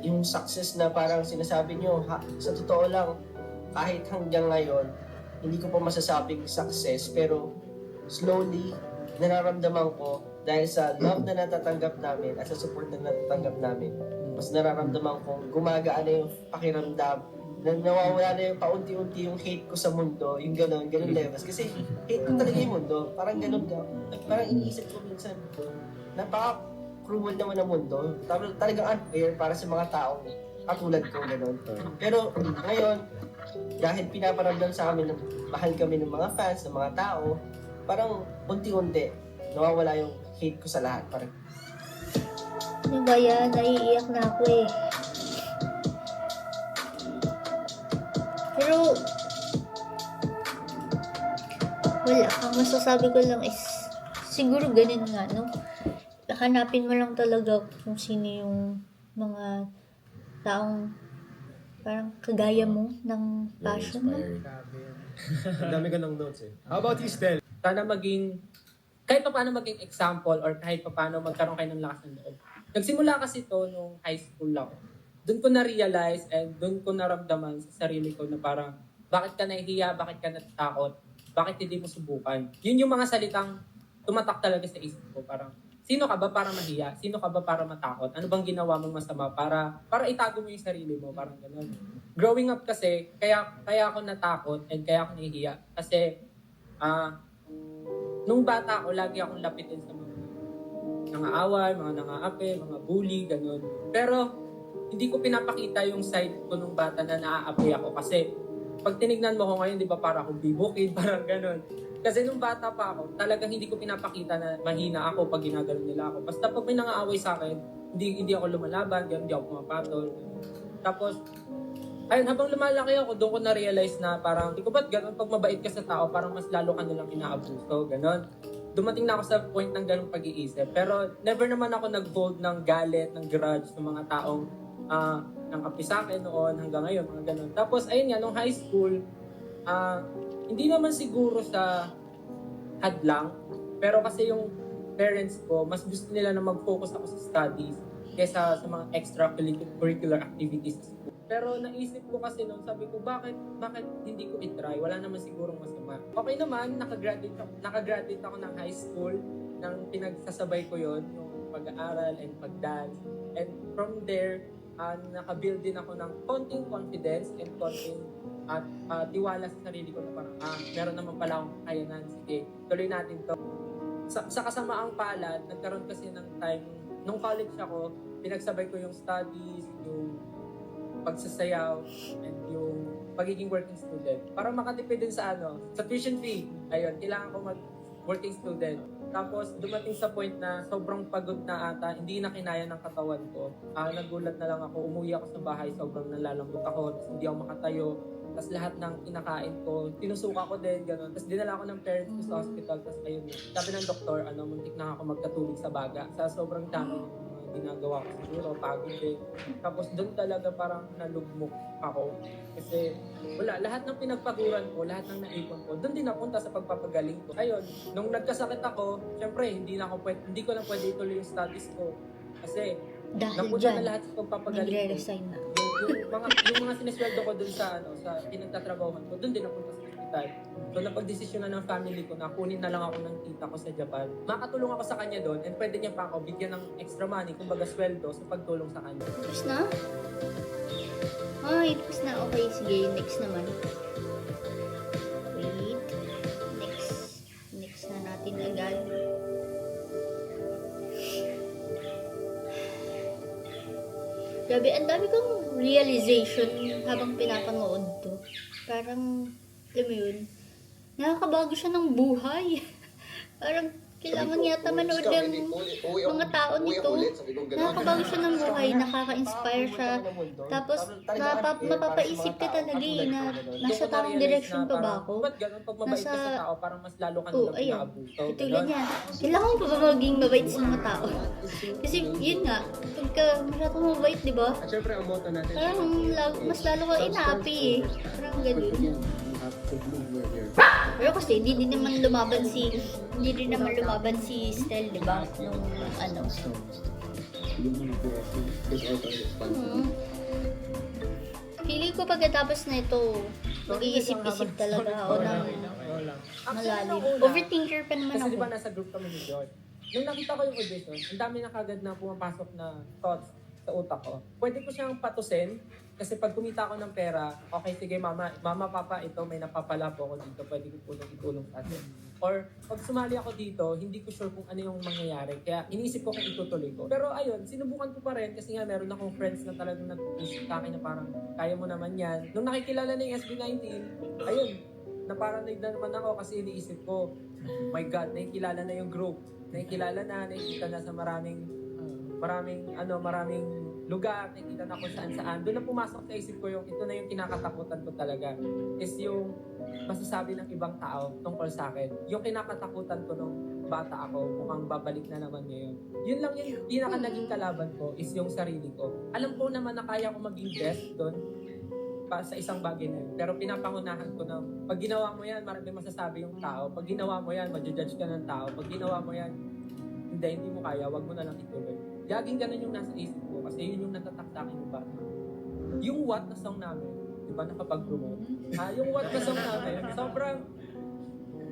yung success na parang sinasabi nyo, sa totoo lang, kahit hanggang ngayon, hindi ko pa masasabing success, pero slowly, nararamdaman ko, dahil sa love na natatanggap namin at sa support na natatanggap namin, mas nararamdaman kong gumagaan na yung pakiramdam, na nawawala na yung paunti-unti yung hate ko sa mundo, yung gano'n levels. Kasi hate ko talaga yung mundo. Parang gano'n ka. Parang iniisip ko minsan, napaka-cruel naman ng mundo. Talagang unfair para sa mga taong katulad ko, gano'n. Pero ngayon, dahil pinaparamdam sa amin na mahal kami ng mga fans, ng mga tao, parang unti-unti, nawawala yung hate ko sa lahat. Parang, Ano ba yan? Naiiyak na ako eh. Pero, wala. Ang masasabi ko lang is, siguro ganun nga, no? Hanapin mo lang talaga kung sino yung mga taong parang kagaya mo ng passion mo. Ang dami ko ng notes eh. How about you, Stel? Sana kahit pa paano maging example or kahit pa paano magkaroon kayo ng lakas ng loob. Nagsimula kasi to nung high school ako. Doon ko na-realize and doon ko naramdaman sa sarili ko na parang bakit ka nahihiya, bakit ka natatakot, bakit hindi mo subukan. Yun yung mga salitang tumatak talaga sa isip ko. Parang, sino ka ba para mahiya? Sino ka ba para matakot? Ano bang ginawa mong masama para itago mo yung sarili mo? Parang gano'n. Growing up kasi, kaya ako natakot and kaya ako nahihiya. Kasi, nung bata ako, lagi akong lapitin sa mga nangaaway, mga nangaapi, mga bully, gano'n. Pero, hindi ko pinapakita yung side ko nung bata na naaapoy ako kasi pag tinignan mo ko ngayon, di ba para akong bibukid, parang ganun. Kasi nung bata pa ako, talagang hindi ko pinapakita na mahina ako pag ginagano nila ako. Basta pag may nangaaway sa akin, hindi ako lumalaban, hindi ako pumapatol. Tapos, ayun, habang lumalaki ako, doon ko na-realize na parang, di ko ba't ganun, pag mabait ka sa tao, parang mas lalo ka nilang inaabuso, ganun. dumating na ako sa point ng ganung pag-iisip. Pero never naman ako nag-hold ng galit, ng grudge ng mga taong nang api sa akin noon hanggang ngayon, mga ganun. Tapos, ayun nga, nung high school, hindi naman siguro sa hadlang, pero kasi yung parents ko, mas gusto nila na mag-focus ako sa studies kaysa sa mga extracurricular activities sa school. Pero naisip ko kasi noon, sabi ko, bakit hindi ko i-try? Wala naman sigurong masama. Okay naman, nakagraduate ako ng high school, nang pinagsasabay ko yon yung pag-aaral and pag-dance. And from there, nakabuild din ako ng konting confidence and konting tiwala sa sarili ko na parang, meron naman pala akong kakayanan. Sige, tuloy natin to. Sa kasamaang palad, nagkaroon kasi ng time, nung college ako, pinagsabay ko yung studies, yung pagsasayaw, and yung pagiging working student. Para makatipid din sa sa tuition fee. Ayun, kailangan ko mag-working student. Tapos dumating sa point na sobrang pagod na ata, hindi na kinaya ng katawan ko. Nagulat na lang ako, umuwi ako sa bahay, sobrang nalalambot ako, tapos hindi ako makatayo. Tapos lahat ng kinakain ko, tinusuka ko din, gano'n. Tapos dinala ko ng parents ko sa hospital, tapos ayun, sabi ng doktor, muntik na ako magkatulog sa baga. Sa sobrang dami ng ginagawa ko siguro, pagod din. Tapos doon talaga parang nalugmok ako. Kasi wala, lahat ng pinagpaguran ko, lahat ng naipon ko, doon din napunta sa pagpapagaling ko. Ayun, nung nagkasakit ako, syempre hindi ko na pwede ituloy yung studies ko. Kasi Dahil napunta dyan, na lahat sa pagpapagaling ko. nagre-resign na. Yung mga sinesweldo ko dun sa pinagtatrabahuhan ko, dun din napunta sa hospital. So napag-desisyon na ng family ko na kunin na lang ako ng tita ko sa Japan. Makatulong ako sa kanya doon and pwede niya pa ako bigyan ng extra money, kumbaga sweldo sa pagtulong sa kanya. Tapos na? Ay, tapos na. Okay, sige. Next naman. Wait. Next na natin agad. Grabe, ang dami kong realization habang pinapanood to. Parang, alam mo yun, nakakabago siya ng buhay. Parang, kailangan yata manood ng mga tao nito. Nakakabago siya ng buhay, nakaka-inspire siya. Tapos, mapapaisip ka talaga na nasa tamang direction pa ba ako? Ba't ganun? Pag mabait ka sa tao, parang mas lalo ka nilang Ayun. pinaabuso. Tulad yan. Kailangan ko pa ba maging mabait sa mga tao? Kasi, yun nga, pagka masyadong mabait, di ba? At syempre, ang motto natin, Parang mas lalo ka inaapi eh. Parang ganun. you have to bloom where you're Pero kasi hindi din naman lumaban si Stel, di ba? Nung Feeling ko pagkatapos na ito, mag-iisip-isip talaga ako ng malalim. Overthinker pa naman Kasi ako. di ba nasa group kami ni George? Nung nakita ko yung audition, ang dami na kagad na pumapasok na thoughts sa utak ko. Pwede ko siyang patusin kasi pag kumita ako ng pera, okay, sige mama, papa, ito may napapala po ako dito, pwede ko po itulong sa atin. Or pag sumali ako dito, hindi ko sure kung ano yung mangyayari. Kaya iniisip ko kung itutuloy ko. Pero ayun, sinubukan ko pa rin kasi nga meron akong friends na talagang nag-push sa akin na parang kaya mo naman yan. Nung nakikilala na yung SB19, ayun, naparanoid na naman ako kasi iniisip ko, my God, nakikilala na yung group. Nakikilala na, nakikita na sa maraming lugar, nakikita na kung saan. Doon na pumasok sa isip ko yung ito na yung kinakatakutan ko talaga. Is yung masasabi ng ibang tao tungkol sa akin. Yung kinakatakutan ko nung bata ako, mukhang babalik na naman ngayon. Yun lang yung pinaka naging kalaban ko is yung sarili ko. Alam ko naman na kaya ko maging best doon para sa isang bagay na yun. Pero pinapangunahan ko na pag ginawa mo yan, maraming masasabi yung tao. Pag ginawa mo yan, ma-judge ka ng tao. Pag ginawa mo yan, hindi mo kaya, wag mo na lang ituloy. Laging ganun yung nasa isip ko kasi yun yung natatak sa akin yung bata. Yung What na song namin, di ba nakapag-promote? Yung What na song namin,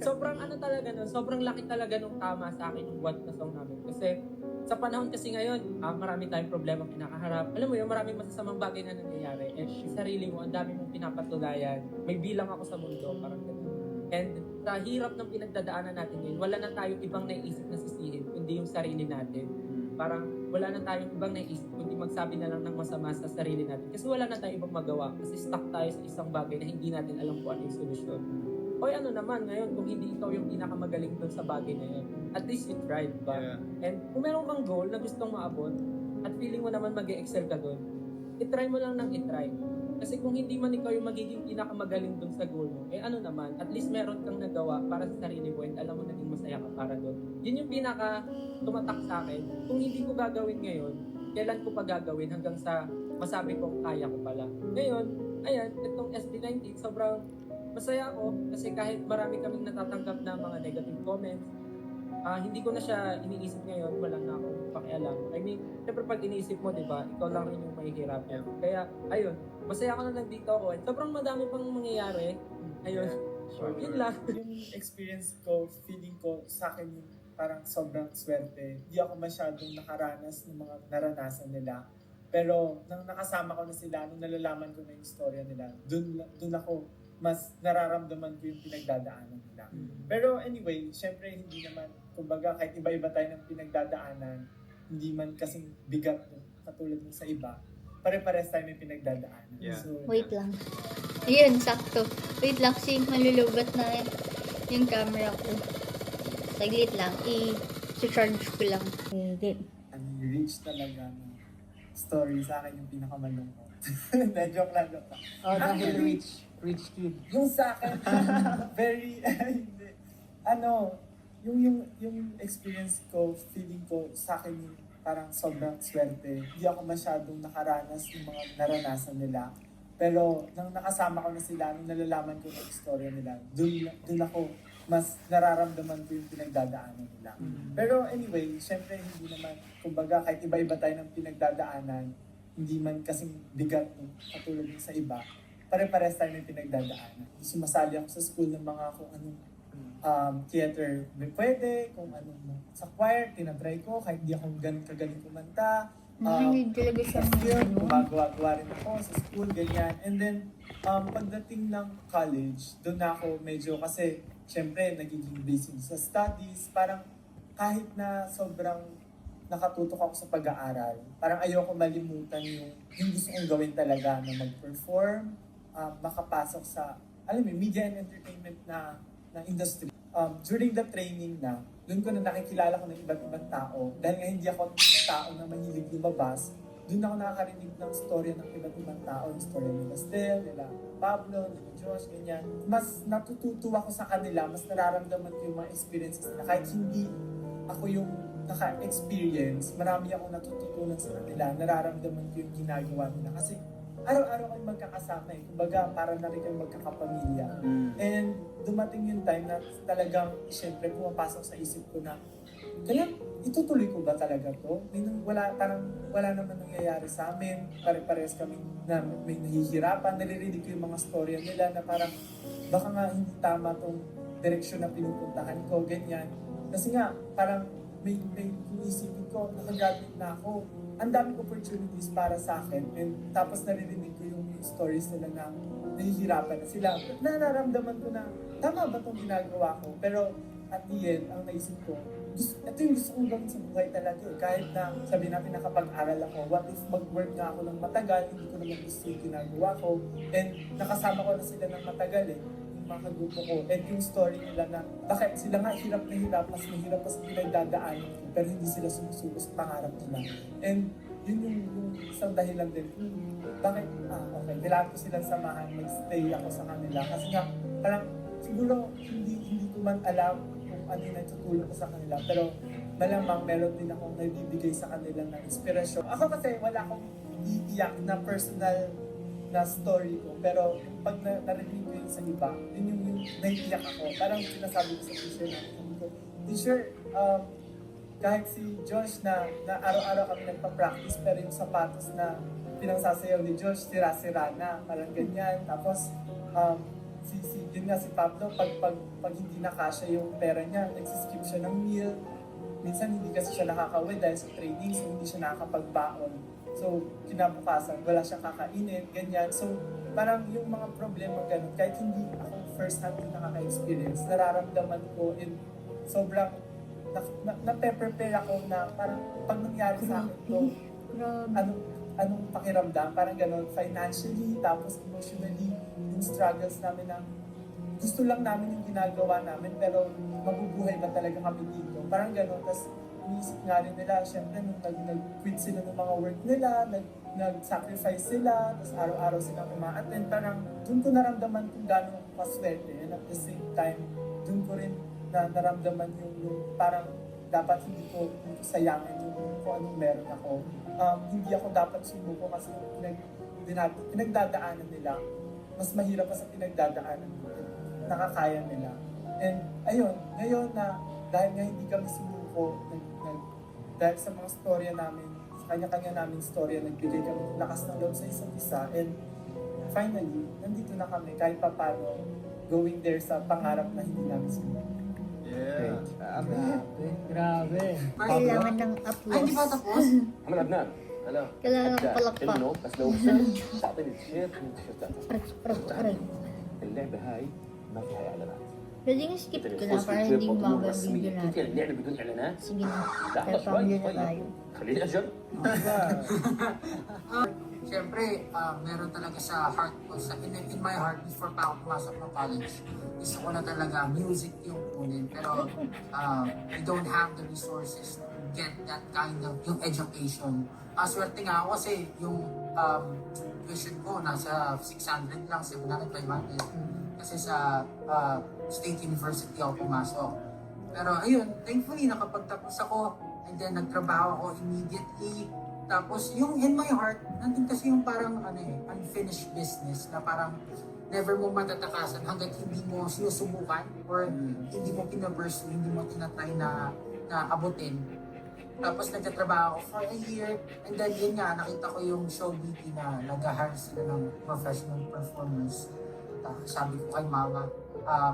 sobrang ano talaga nun, sobrang laki talaga nung tama sa akin yung What na song namin. Kasi sa panahon kasi ngayon, marami tayong problema kinakaharap. Alam mo yun, maraming masasamang bagay na nangyayari. And sa sarili mo, ang dami mong pinapatulayan. May bilang ako sa mundo, parang ganun. And sa hirap ng pinagdadaanan natin ngayon, wala na tayong ibang naiisip na sisihin, kundi yung sarili natin. Parang wala na tayong ibang naisip kundi magsabi na lang ng masama sa sarili natin. Kasi wala na tayong ibang magawa. Kasi stuck tayo sa isang bagay na hindi natin alam kung ano yung solusyon. Oy, ano naman ngayon kung hindi ikaw yung pinakamagaling doon sa bagay na yun. At least you tried, ba? Yeah. And kung meron kang goal na gustong maabot at feeling mo naman mag-excel ka doon, itry mo lang ng itry. Kasi kung hindi man ikaw yung magiging pinakamagaling dun sa goal mo, eh ano naman, at least meron kang nagawa para sa sarili mo and alam mo naging masaya ka para doon. Yun yung pinaka tumatak sa akin. Kung hindi ko gagawin ngayon, kailan ko pa gagawin hanggang sa masabi ko kaya ko pala. Ngayon, ayan, itong SB19, sobrang masaya ako kasi kahit marami kaming natatanggap na mga negative comments, hindi ko na siya iniisip ngayon, wala na akong pakialam. I mean, syempre pag iniisip mo, di ba, ikaw lang rin yung mahihirapan. Kaya, ayun, masaya ako na nandito ako. At sobrang madami pang mangyayari. Ayun, yun lang. Yung experience ko, feeling ko sa akin yung parang sobrang swerte. Hindi ako masyadong nakaranas ng mga naranasan nila. Pero nang nakasama ko na sila, nung nalalaman ko na yung storya nila, dun ako mas nararamdaman ko yung pinagdadaanan nila. Pero anyway, syempre hindi naman, kumbaga kahit iba-iba tayo ng pinagdadaanan, hindi man kasing bigat katulad ng sa iba, pare-pares tayo may pinagdadaanan. Yeah. So, Wait lang. Ayun, sakto. Wait lang, kasi malulubat na yung camera ko. Saglit lang. I-charge ko lang. Okay. reach talaga ng story sa akin yung pinakamalungkot. Hindi, joke lang. Oh, dahil rich kid. Yung sa akin, very, hindi. Yung experience ko, feeling ko sa akin yung parang sobrang swerte. Hindi ako masyadong nakaranas ng mga naranasan nila. Pero nang nakasama ko na sila, nung nalalaman ko ng istorya nila, dun ako mas nararamdaman ko yung pinagdadaanan nila. Pero anyway, syempre hindi naman, kumbaga kahit iba-iba tayo ng pinagdadaanan, hindi man kasing bigat no, katulad ng sa iba, pare-pares tayo ng pinagdadaanan. Sumasali ako sa school ng mga kung anong theater may pwede, kung anong sa choir, tinatry ko, kahit di ako ganun kagaling kumanta. Nakinig talaga siya Sa film, gumagawa rin ako sa school, ganyan. And then, pagdating ng college, doon na ako medyo, kasi syempre, nagiging busy sa studies, parang kahit na sobrang nakatutok ako sa pag-aaral, parang ayoko malimutan yung gusto kong gawin talaga na mag-perform, makapasok sa, alam mo, media and entertainment na industry. During the training na, doon ko na nakikilala ko ng iba't ibang tao. Dahil nga hindi ako tao na mahilig lumabas, doon ako nakakarinig ng storya ng iba't ibang tao. Yung storya nila Stel, nila Pablo, nila Josh, ganyan. Mas natututo ako sa kanila, mas nararamdaman ko yung mga experiences nila. Kahit hindi ako yung naka-experience, marami ako natututunan sa kanila, nararamdaman ko yung ginagawa nila. Kasi araw-araw kayong magkakasama eh. Kumbaga, para na rin kayong magkakapamilya. And dumating yung time na talagang, syempre, pumapasok sa isip ko na, kaya itutuloy ko ba talaga to? Parang wala naman nangyayari sa amin. Pare-pares kami na may nahihirapan. Naririnig ko yung mga storya nila na parang, baka nga hindi tama tong direksyon na pinupuntahan ko, ganyan. Kasi nga, parang may inisipin ko, nakagraduate na ako. Ang daming opportunities para sa akin. And tapos naririnig ko yung stories nila na nahihirapan na sila. Nararamdaman ko na, tama ba itong ginagawa ko? Pero at the end, ang naisip ko, ito yung gusto kong gawin sa buhay talaga. Kahit na sabi natin nakapag-aral ako, what if mag-work nga ako ng matagal, hindi ko naman gusto yung ginagawa ko. And nakasama ko na sila ng matagal yung mga kagrupo ko. And yung story nila na, bakit sila nga hirap na hirap, mas mahirap pa sa pinagdadaanan ko, pero hindi sila sumusuko sa pangarap nila. And yun yung isang dahilan din kung bakit, okay, kailangan ko silang samahan, mag-stay ako sa kanila. Kasi nga, parang siguro hindi ko man alam kung ano yung natutulong ko sa kanila, pero malamang meron din akong nabibigay sa kanila ng inspirasyon. Ako kasi wala akong iiyak na personal na story ko, pero pag narinig ko yun sa iba, yun yung naiiyak ako. Parang sinasabi ko sa teacher namin, teacher, kahit si Josh na araw-araw kami nagpa-practice, pero yung sapatos na pinangsasayaw ni Josh, sira-sira na, parang ganyan. Tapos, yun nga si Pablo, pag hindi nakasya yung pera niya, nagsiskip siya ng meal. Minsan hindi kasi siya nakakauwi dahil sa training, so hindi siya nakakapagbaon. So, kinabukasan, wala siyang kakainin, ganyan. So, parang yung mga problema ganun, kahit hindi ako first hand yung nakaka-experience, nararamdaman ko in sobrang na-prepare ako na parang pag nangyari sa akin to, anong pakiramdam, parang gano'n, financially, tapos emotionally, yung struggles namin na gusto lang namin yung ginagawa namin, pero mabubuhay ba talaga kami dito? Parang gano'n, tapos iniisip nga rin nila, syempre nung nag-quit sila ng mga work nila, nag-sacrifice sila, tapos araw-araw silang uma-attend, parang doon ko naramdaman kung gano'n ako kaswerte. And at the same time, doon ko rin naramdaman yung parang dapat hindi ko sayangin yung kung anong meron ako. Hindi ako dapat sumuko kasi pinagdadaanan nila, mas mahirap pa sa pinagdadaanan ko. Nakakaya nila. And ayun, ngayon na dahil nga hindi kami sumuko, dahil sa mga storya namin, sa kanya-kanya namin storya, nagbigay kami ng lakas ng loob sa isa't isa. And finally, nandito na kami kahit pa paano going there sa pangarap na hindi namin sumuko. Grabe. Kailangan ng Ay, applause. di ba tapos? محمد عدنان هلا Kailangan ng palakpak. بس لو وصلت تعطيني التيشيرت من التيشيرتات Aray. اللعبه هاي ما فيها اعلانات Pwedeng skip انت ko na تفوز في para التيشيرت hindi وامور gumagawang رسميه video كيف natin. اللعبه بدون اعلانات؟ Sige na. لحظه Kaya شوي pang-video na طيب tayo. خليني اجرب Siyempre, meron talaga sa heart ko, in my heart, before pa ako pumasok ng college, gusto ko na talaga music yung kunin. Pero we don't have the resources to get that kind of yung education. Swerte nga ako kasi yung tuition ko nasa 600 lang, 700, 500. Kasi sa State University ako pumasok. Pero ayun, thankfully nakapagtapos ako and then nagtrabaho ako immediately. Tapos yung in my heart, nandun kasi yung parang unfinished business na parang never mo matatakasan hanggat hindi mo sinusubukan or hindi mo pinapursue, hindi mo tinatry na abutin. Tapos nagtatrabaho ako for a year and then yun nga, nakita ko yung show BT na nag-hire sila ng professional performers. Sabi ko kay mama,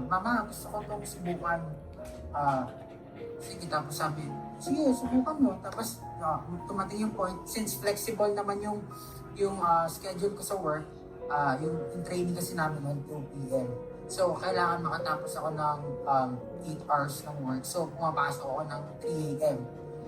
mama, gusto ko itong subukan. Sige, tapos sabi, sige, subukan mo. Tapos tumating yung point, since flexible naman yung schedule ko sa work, yung training kasi namin on 2 p.m. So, kailangan makatapos ako ng 8 hours ng work. So, pumapasok ako ng 3 a.m.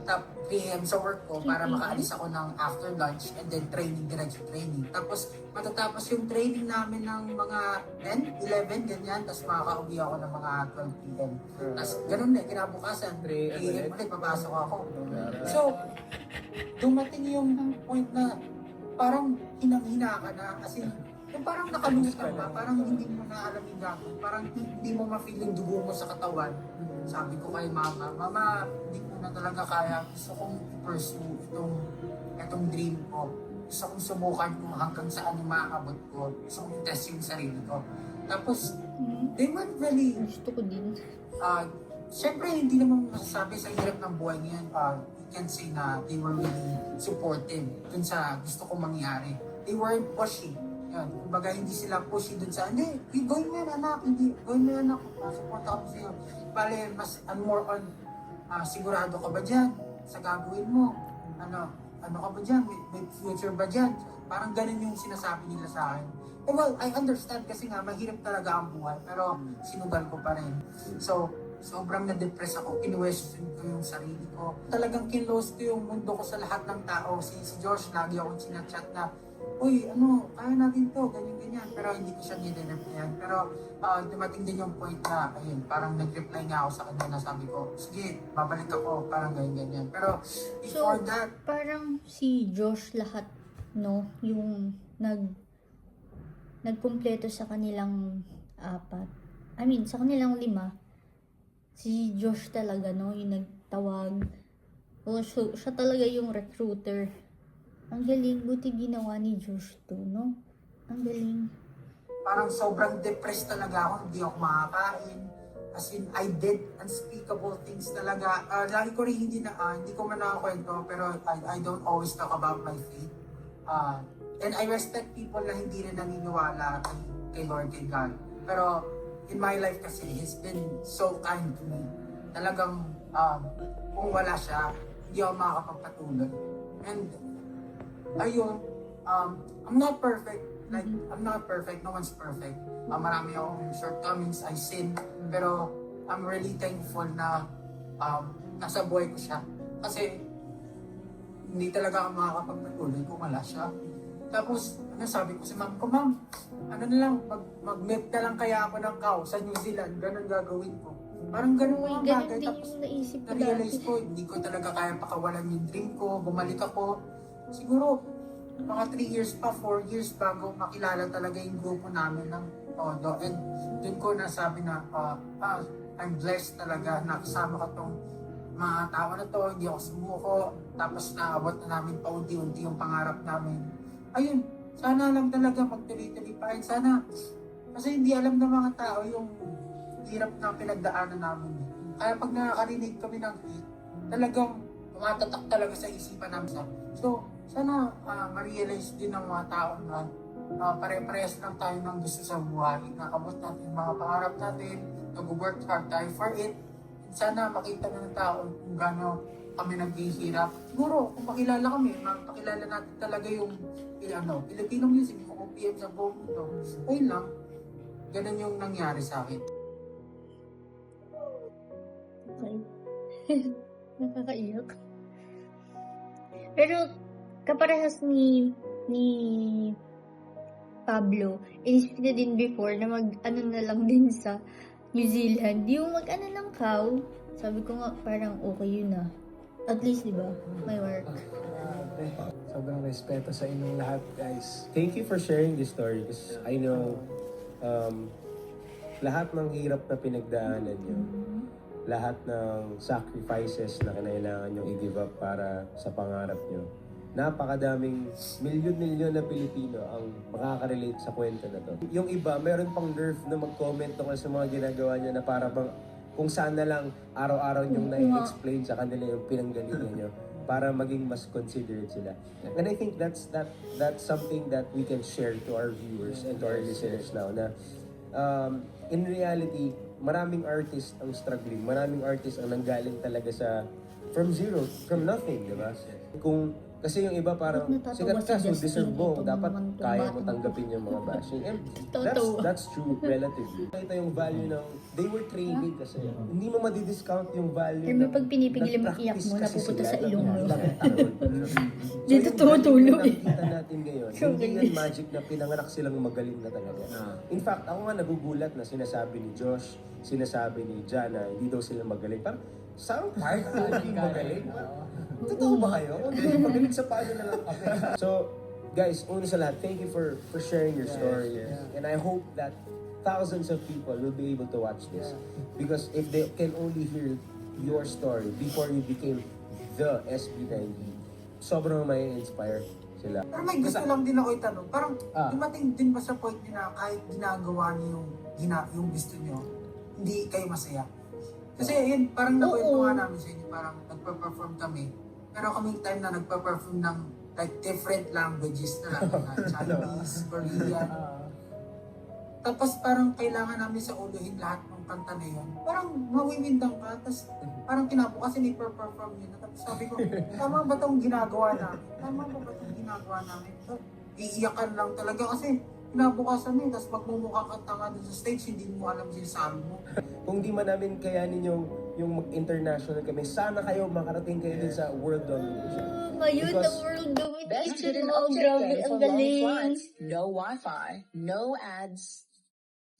3 a.m. sa work ko para makaalis ako ng after lunch and then diretso training. Tapos, matatapos yung training namin ng mga 10, 11, ganyan. Tapos, makaka-uwi ako ng mga 12 p.m. Tapos, ganun na, kinabukasan, 3 a.m. ulit, papasok ako. So, dumating yung point na parang hinang-hina ka na. Kasi, yung parang nakalutang ka, parang hindi mo na alam yung gagawin. Parang hindi mo ma-feel yung dugo mo sa katawan. Sabi ko kay mama, hindi ko na talaga kaya. Gusto kong i-pursue itong dream ko. Gusto kong subukan kung hanggang saan yung maaabot ko. Gusto kong i-test yung sarili ko. Tapos, they were really... Gusto ko din. Siyempre, hindi naman masasabi sa hirap ng buhay ngayon. You can say na they were really supportive dun sa gusto kong mangyari. They weren't pushy. Yan. Kumbaga, hindi sila pushy dun sa, hindi, gawin mo yan anak, hindi, gawin mo yan anak, support ako sa'yo. Bale, mas more on, sigurado ka ba dyan sa gagawin mo? Ano ka ba dyan? May future ba dyan? Parang ganun yung sinasabi nila sa akin. Eh well, I understand kasi nga, mahirap talaga ang buhay, pero sinugal ko pa rin. So, sobrang na-depress ako, kinwestiyon ko yung sarili ko. Talagang kinlose ko yung mundo ko sa lahat ng tao. Si Josh, lagi akong sinachat na, uy, kaya natin to, ganyan-ganyan. Pero hindi ko siya nire-replyan. Pero dumating din yung point na, ayun, parang nag-reply nga ako sa kanya na sabi ko, sige, babalik ako, parang ganyan-ganyan. Pero before that, Parang si Josh lahat, no? Yung nagkumpleto sa kanilang 4. Sa kanilang 5. Si Josh talaga, no? Yung nagtawag. O, siya talaga yung recruiter. Ang galing, buti ginawa ni Josh to, no? Ang galing. parang sobrang depressed talaga ako, hindi ako makakain. As in, I did unspeakable things talaga. Lagi ko rin hindi ko man nakakwento, pero I don't always talk about my faith. And I respect people na hindi rin naniniwala kay Lord, kay God. Pero in my life kasi, He's been so kind to me. Talagang kung wala siya, hindi ako makakapagpatuloy. And ayun, I'm not perfect. Like, I'm not perfect. No one's perfect. Marami akong shortcomings. I sin. Pero I'm really thankful na nasa buhay ko siya. Kasi hindi talaga ako makakapagpatuloy kung wala siya. Tapos, sabi ko sa ma'am ko, ma'am, ano na lang, mag-meet na lang kaya ako ng cow sa New Zealand. Ganun gagawin ko. Parang ganun Uy, mga ganun bagay. din Tapos yung naisip ko na-realize dati. ko, hindi ko talaga kaya pakawalan yung dream ko. Bumalik ako. Siguro, mga 3 years pa, 4 years bago makilala talaga yung grupo namin ng Todo. And dun ko nasabi na, I'm blessed talaga na kasama ko tong mga tao na to, hindi ako sumuko. Tapos naabot na namin paunti-unti yung pangarap namin. Ayun, sana lang talaga magtuloy-tuloy pa rin. Sana, kasi hindi alam ng mga tao yung hirap na pinagdaanan namin. Kaya pag nakakarinig kami ng hit, talagang tumatatak talaga sa isipan namin. So, sana ma-realize din ng mga tao na pare-parehas lang tayo ng gusto sa buhay. Nakabot natin yung mga pangarap natin, nag-work hard tayo for it. And sana makita na ng tao kung gaano kami naghihirap. Siguro, kung makilala kami, makilala natin talaga yung Filipino music, yung OPM sa buong mundo. Ayun lang, ganun yung nangyari sa akin. Okay. Nakakaiyak. Pero kaparehas ni Pablo, inisip na din before na mag-ano na lang din sa New Zealand. Yung mag-ano lang kaw. Sabi ko nga parang okay yun ah. At least, di ba? May work. Sobrang respeto sa inyong lahat, guys. Thank you for sharing this story because I know lahat ng hirap na pinagdaanan nyo, lahat ng sacrifices na kinailangan nyo i-give up para sa pangarap nyo. Napakadaming milyon-milyon na Pilipino ang makaka-relate sa kwento na to. Yung iba, meron pang nerve na mag-comment tungkol sa mga ginagawa niya na para bang kung sana lang araw-araw niyong na-explain sa kanila yung pinanggalingan niyo para maging mas considerate sila. And I think that's something that we can share to our viewers and to our listeners now na in reality, maraming artists ang struggling, maraming artists ang nanggaling talaga from zero, from nothing, di ba? Kasi yung iba parang sikat ka, so deserve mo, dapat kaya mo tanggapin yung mga bashing. And that's true, relatively. Ito yung value ng, they were training kasi. Hindi mo madidiscount yung value Pero ng pag pinipigilan mo iyak mo, napupunta sa ilong mo. Dito tumutulo eh. Nakikita natin ngayon, hindi yan magic na pinanganak silang magaling na talaga. In fact, ako nga nagugulat na sinasabi ni Josh, sinasabi ni Jana, hindi daw sila magaling. Parang, saan part na hindi magaling? Totoo ba kayo? Hindi, magaling sa paano na lang. So, guys, una sa lahat, thank you for sharing your story. And I hope that thousands of people will be able to watch this. Because if they can only hear your story before you became the SB90, sobrang may inspire sila. Pero may gusto lang din ako itanong. Parang dumating din ba sa point nyo na kahit ginagawa niyo yung gusto niyo, hindi kayo masaya? Kasi yun, parang nakwento nga namin sa inyo, parang nagpa-perform kami. Pero kaming time na nagpa-perform ng like different languages na lang, Chinese, Korean. Tapos parang kailangan namin sa uluhin lahat ng kanta na yun. Parang mawiwindang ka, tapos parang kinabukasin i-perform yun. Tapos sabi ko, tama ba itong ginagawa namin? Tama ba itong ginagawa namin? So, iiyakan lang talaga kasi kinabukasan yun, tapos magmumukha ka tanga doon sa stage, hindi mo alam sinasabi mo. Kung di man namin kayanin yung mag-international kami, sana kayo makarating kayo din sa world domination. Ngayon, the world domination. Oh, grabe, ang galing. No Wi-Fi, no ads.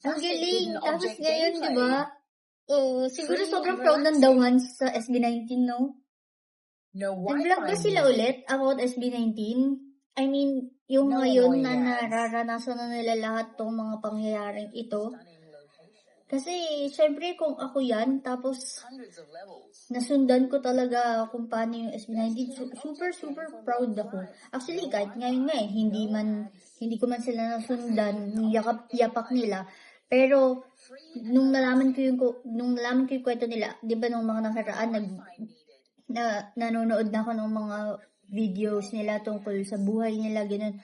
Ang galing. Tapos ngayon, di ba? Oh, siguro sobrang proud ng The Ones sa SB19, no? No Nag-vlog ba sila ulit about SB19? I mean, yung ngayon na nararanasan na nila lahat tong mga pangyayaring ito. Kasi, syempre, kung ako yan, tapos nasundan ko talaga kung paano yung SB19, super, super proud ako. Actually, kahit ngayon nga hindi ko man sila nasundan, yung yapak nila. Pero, nung nalaman ko yung kwento nila, di ba nung mga nakaraan, nanonood na ako ng mga videos nila tungkol sa buhay nila, ganun.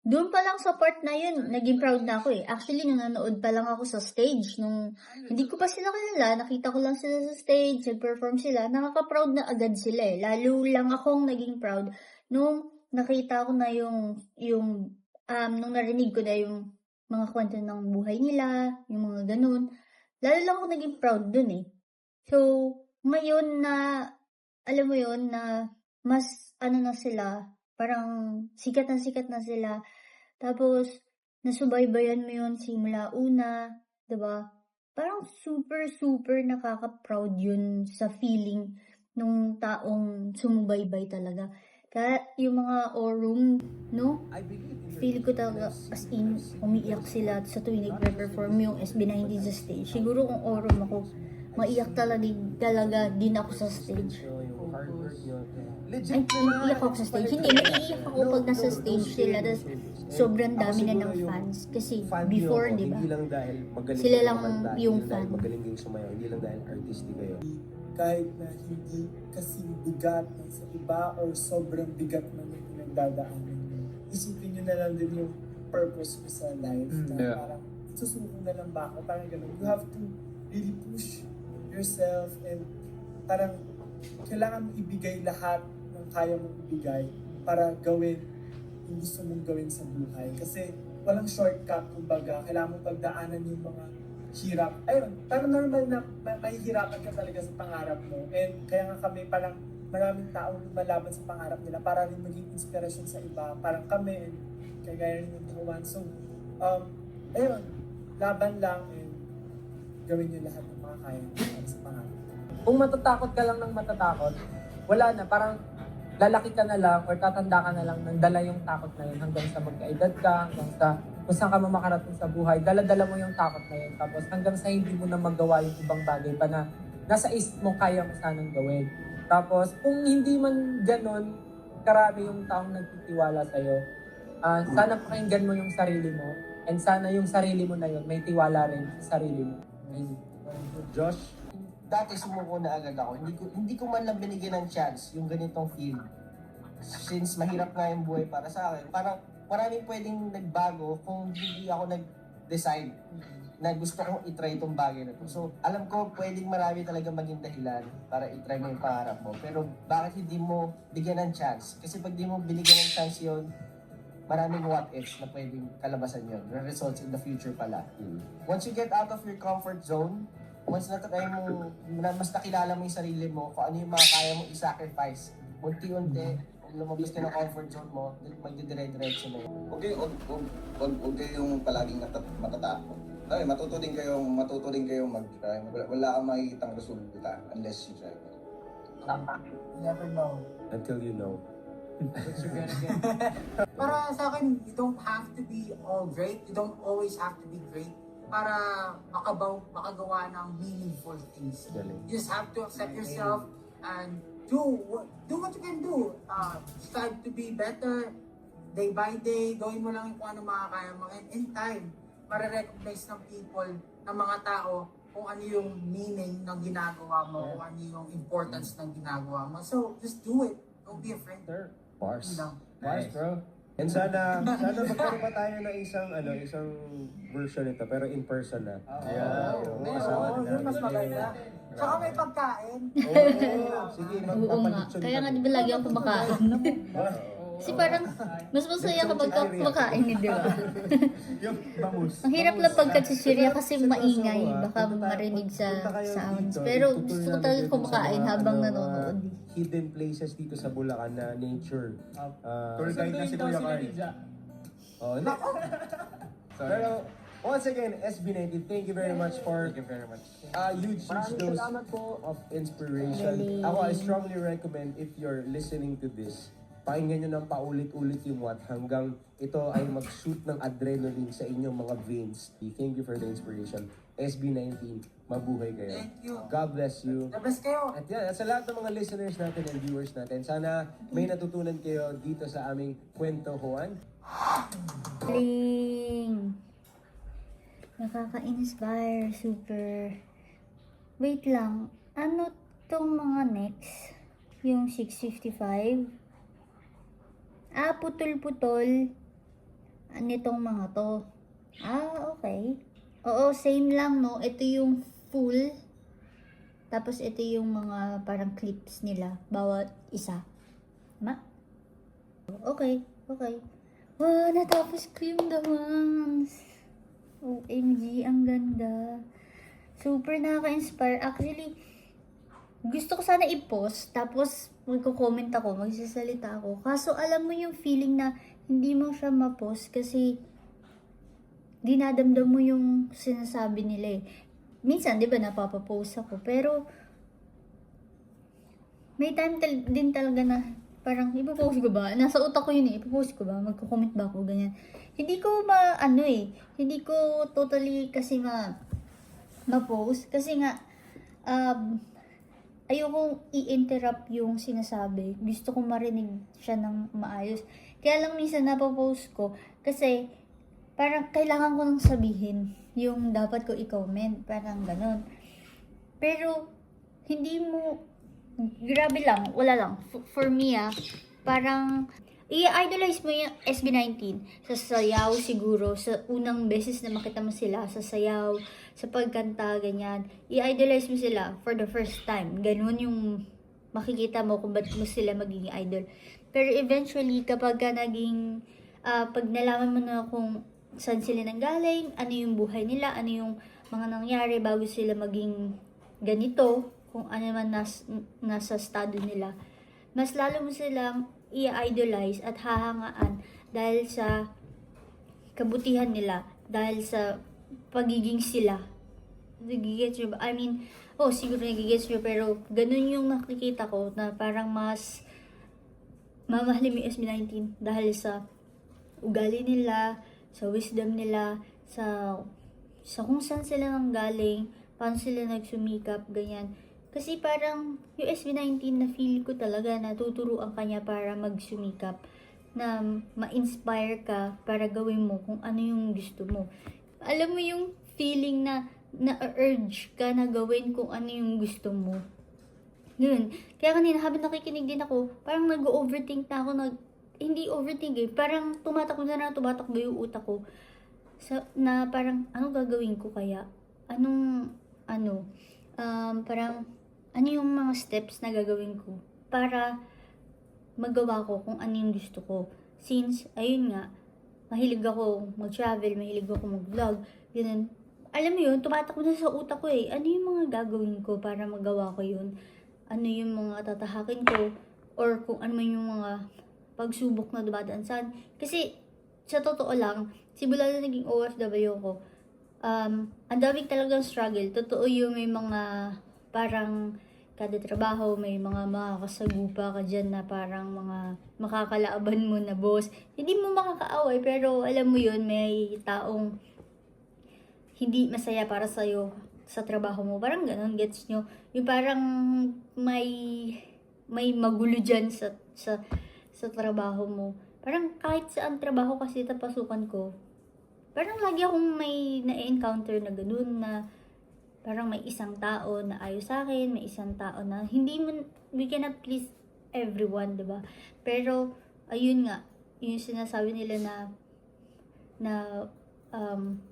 Doon pa lang sa part na yun, naging proud na ako eh. Actually, nanonood pa lang ako sa stage. Nung hindi ko pa sila kilala, nakita ko lang sila sa stage, nag-perform sila, nakaka-proud na agad sila eh. Lalo lang akong naging proud nung nakita ko na nung narinig ko na yung mga kwento ng buhay nila, yung mga ganun. Lalo lang ako naging proud dun eh. So, ngayon na, alam mo yun, na mas na sila, parang sikat na sila. Tapos, nasubaybayan mo yun simula una, diba? parang super, super nakaka-proud yun sa feeling nung taong sumubaybay talaga. Kaya yung mga orum, no? Feeling ko talaga as in, umiiyak sila sa tuwing nagpe-perform yung SB19 sa stage. Siguro kung orum ako, maiyak talaga din ako sa stage. Ay, iiyak ako sa stage. Hindi, naiiyak ako pag nasa stage sila. Tapos, sobrang dami na ng fans. Kasi, before, di ba? Hindi lang dahil magaling Sila kayo lang kumanta, yung hindi lang dahil fan. magaling kayong sumayaw, hindi lang dahil artistic kayo. Kahit na hindi kasing bigat ng sa iba or sobrang bigat man yung pinagdadaanan nyo, isipin nyo na lang din yung purpose ko sa life na parang susuko na lang ba ako, parang ganun. You have to really push yourself and parang kailangan mo ibigay lahat ng kaya mong ibigay para gawin yung gusto mong gawin sa buhay. Kasi walang shortcut, kumbaga. Kailangan mong pagdaanan yung mga hirap. Ayun, parang normal na mahihirapan ka talaga sa pangarap mo. And kaya nga kami, parang maraming taong lumalaban sa pangarap nila para rin maging inspirasyon sa iba. Parang kami, and kagaya rin yung Juan. So, ayun, laban lang and gawin nyo lahat ng mga kaya nyo para sa pangarap. Kung matatakot ka lang ng matatakot, wala na, parang lalaki ka na lang or tatanda ka na lang nang dala yung takot na yun hanggang sa magkaedad ka, hanggang sa kung saan ka makarating sa buhay, dala-dala mo yung takot na yun. Tapos hanggang sa hindi mo na magawa yung ibang bagay pa na nasa isip mo kaya mo sanang gawin. Tapos kung hindi man ganon, karami yung taong nagtitiwala sa'yo, sana pakinggan mo yung sarili mo and sana yung sarili mo na yun may tiwala rin sa sarili mo. Josh, Dati sumuko na agad ako. Hindi ko man lang binigyan ng chance yung ganitong field. Since mahirap nga yung buhay para sa akin, parang maraming pwedeng nagbago kung hindi ako nag-decide na gusto kong itry itong bagay na to. So, alam ko pwedeng marami talaga maging dahilan para itry mo yung pangarap mo. Pero bakit hindi mo bigyan ng chance? Kasi pag di mo binigyan ng chance yun, maraming what ifs na pwedeng kalabasan yun. Results in the future pala. Once you get out of your comfort zone, once na-try mo, mas nakilala mo yung sarili mo, kung ano yung mga kaya mong i-sacrifice, unti-unti, lumabas ka ng comfort zone mo, magdidire-diretso na yun. Huwag kayong palaging matatakot. Ay, matuto din kayong mag-try. Wala kang makikitang resulta unless you try. You never know. until you know. What you're gonna get. Para sa akin, you don't have to be all great. You don't always have to be great para makagawa ng meaningful things. Galing. You just have to accept yourself and do what you can do. Strive to be better day by day. Gawin mo lang kung ano makakaya mo. And in time, recognize ng people, ng mga tao, kung ano yung meaning ng ginagawa mo, kung ano yung importance ng ginagawa mo. So, just do it. Don't be afraid. Bars. Yun lang. Bars, bro. And sana magkaroon pa tayo ng isang version nito pero in person na. Oo, yun mas maganda. Tsaka may pagkain. Sige, Oo nga. magpapalitson Kaya nga di ba lagi ako kumakain? Kasi parang mas masaya kapag kumakain, di ba? Yung bangus. Ang hirap lang pagkatsisirya kasi maingay. Baka marinig sa sounds. Pero gusto ko talaga kumakain habang nanonood. Hidden places dito sa Bulacan na nature. Tour guide na si Kuya Carl. Oh, hindi. Pero once again, SB19, thank you very much for huge dose of inspiration. Ako, I strongly recommend if you're listening to this, pakinggan nyo ng paulit-ulit yung what hanggang ito ay mag-shoot ng adrenaline sa inyong mga veins. Thank you for the inspiration. SB19, mabuhay kayo. Thank you. God bless you. The best kayo. At yan, at sa lahat ng mga listeners natin and viewers natin, sana may natutunan kayo dito sa aming Kwento Juan. Ling! Nakaka-inspire. Super. Wait lang. Ano tong mga next? Yung 655? Putol-putol. Nitong mga to. Okay. Oo, same lang, no? Ito yung full. Tapos ito yung mga parang clips nila. Bawat isa. Ma? Okay. Wow, natapos ko yung The Wangs. OMG, ang ganda. Super nakaka-inspire. Actually, gusto ko sana i-post, tapos magko-comment ako, magsasalita ako. Kaso alam mo yung feeling na hindi mo siya ma-post kasi dinadamdam mo yung sinasabi nila eh. minsan, di ba, napapapost ako. Pero, may time din talaga na parang ipopost ko ba? Nasa utak ko yun eh. Ipopost ko ba? Magko-comment ba ako? Ganyan. Hindi ko hindi ko totally kasi ma-post. Kasi nga, ayokong i-interrupt yung sinasabi. Gusto kong marinig siya ng maayos. Kaya lang minsan napopost ko kasi parang kailangan ko nang sabihin yung dapat ko i-comment. Parang ganun. Pero, hindi mo, grabe lang, wala lang. For me parang, i-idolize mo yung SB19 sa sayaw siguro, sa unang beses na makita mo sila, sa sayaw, sa pagkanta, ganyan. I-idolize mo sila for the first time. Ganun yung makikita mo kung ba't mo sila magiging idol. Pero eventually, kapag ka naging, pag nalaman mo na kung saan sila nanggaling, ano yung buhay nila, ano yung mga nangyari bago sila maging ganito, kung ano man nasa estado nila, mas lalo mo silang i-idolize at hahangaan dahil sa kabutihan nila, dahil sa pagiging sila. Nagigets nyo ba? I mean, siguro nagigets nyo, pero ganun yung nakikita ko na parang mas mamahalin mo yung SB19 dahil sa ugali nila, sa wisdom nila, sa kung saan sila nanggaling, paano sila nagsumikap, ganyan. Kasi parang yung SB19 na feel ko talaga na tuturuan kanya para magsumikap, na ma-inspire ka para gawin mo kung ano yung gusto mo. Alam mo yung feeling na na-urge ka na gawin kung ano yung gusto mo. Yun. Kaya kanina habang nakikinig din ako, parang nag-overthink na ako, hindi overthink parang tumatakbo yung utak ko. Na parang, ano gagawin ko kaya? Parang, ano yung mga steps na gagawin ko para magawa ko kung ano yung gusto ko. Since, ayun nga, mahilig ako mag-travel, mahilig ako mag-vlog, ganun. Alam mo yun, tumatakbo na sa utak ko eh. Ano yung mga gagawin ko para magawa ko yun? Ano yung mga tatahakin ko? Or kung ano man yung mga pagsubok na dumadaan saan. Kasi, sa totoo lang, simula na naging OFW ko, ang daming talagang struggle. Totoo yung may mga parang kada trabaho, may mga makakasagupa ka dyan na parang mga makakalaaban mo na boss. Hindi mo makakaaway, pero alam mo yun, may taong hindi masaya para sa'yo sa trabaho mo. Parang ganun, gets nyo? Yung parang may magulo dyan sa trabaho mo. Parang kahit saan trabaho kasi tapasukan ko, parang lagi akong may na-encounter na ganun, na parang may isang tao na ayaw sa akin, may isang tao na we cannot please everyone, diba? Pero, ayun nga, yung sinasabi nila na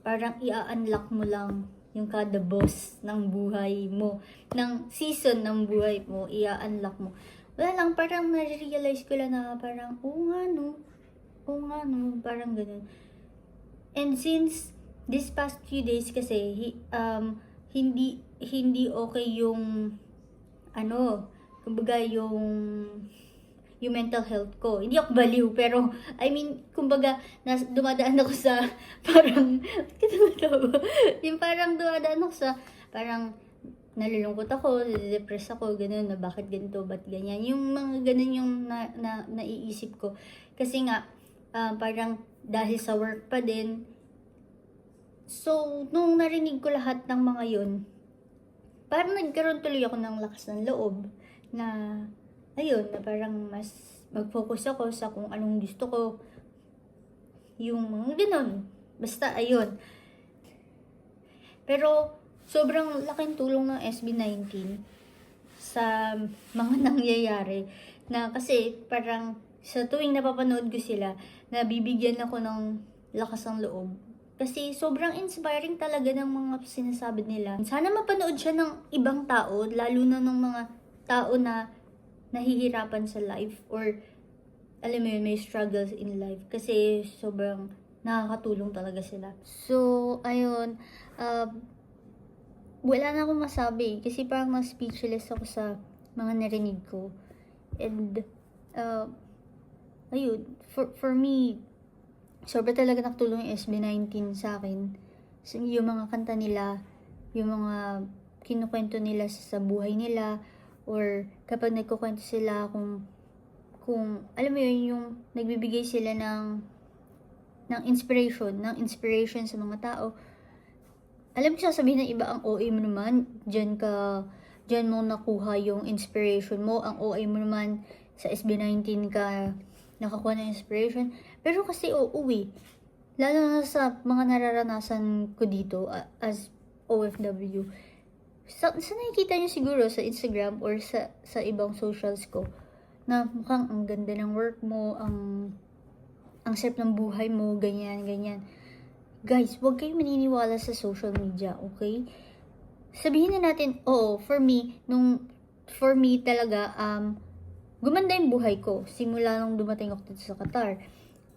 parang i-unlock mo lang yung kada boss ng buhay mo, ng season ng buhay mo, i-unlock mo. Wala lang, parang na-realize ko lang na parang, oo nga no, parang ganun. And since this past few days kasi, hindi okay yung kumbaga yung mental health ko. Hindi ako baliw, pero I mean, kumbaga dumadaan ako sa parang yung parang dumadaan ako sa parang nalulungkot ako, depressed ako, ganun, na bakit ganito, ba't ganyan. Yung mga ganun yung naiisip ko. Kasi nga, parang dahil sa work pa din. So, nung narinig ko lahat ng mga yun, parang nagkaroon tuloy ako ng lakas ng loob na, ayun, na parang mas mag-focus ako sa kung anong gusto ko. Yung mga ganun. Basta, ayun. Pero, sobrang laking tulong ng SB19 sa mga nangyayari. Na kasi, parang, sa tuwing napapanood ko sila, nabibigyan ako ng lakas ng loob. Kasi sobrang inspiring talaga ng mga sinasabi nila. Sana mapanood siya ng ibang tao, lalo na ng mga tao na nahihirapan sa life or alam mo yun, may struggles in life. Kasi sobrang nakakatulong talaga sila. So, ayun, wala na akong masabi kasi parang na-speechless ako sa mga narinig ko. And, ayun, for me, sobra talaga nakatulong yung SB19 sa akin. So, yung mga kanta nila, yung mga kinukwento nila sa buhay nila, or kapag nagkukwento sila kung alam mo yun, yung nagbibigay sila ng inspiration sa mga tao. Alam ko sasabihin ng iba, ang OA mo naman, dyan mo nakuha yung inspiration mo, ang OA mo naman, sa SB19 ka nakakuha ng inspiration. Pero kasi uuwi, lalo na sa mga nararanasan ko dito as OFW. Sa nakikita nyo siguro sa Instagram or sa ibang socials ko, na mukhang ang ganda ng work mo, ang sarap ng buhay mo, ganyan. Guys, huwag kayong maniniwala sa social media, okay? Sabihin na natin, oo, for me talaga, gumanda yung buhay ko simula nung dumating ako dito sa Qatar.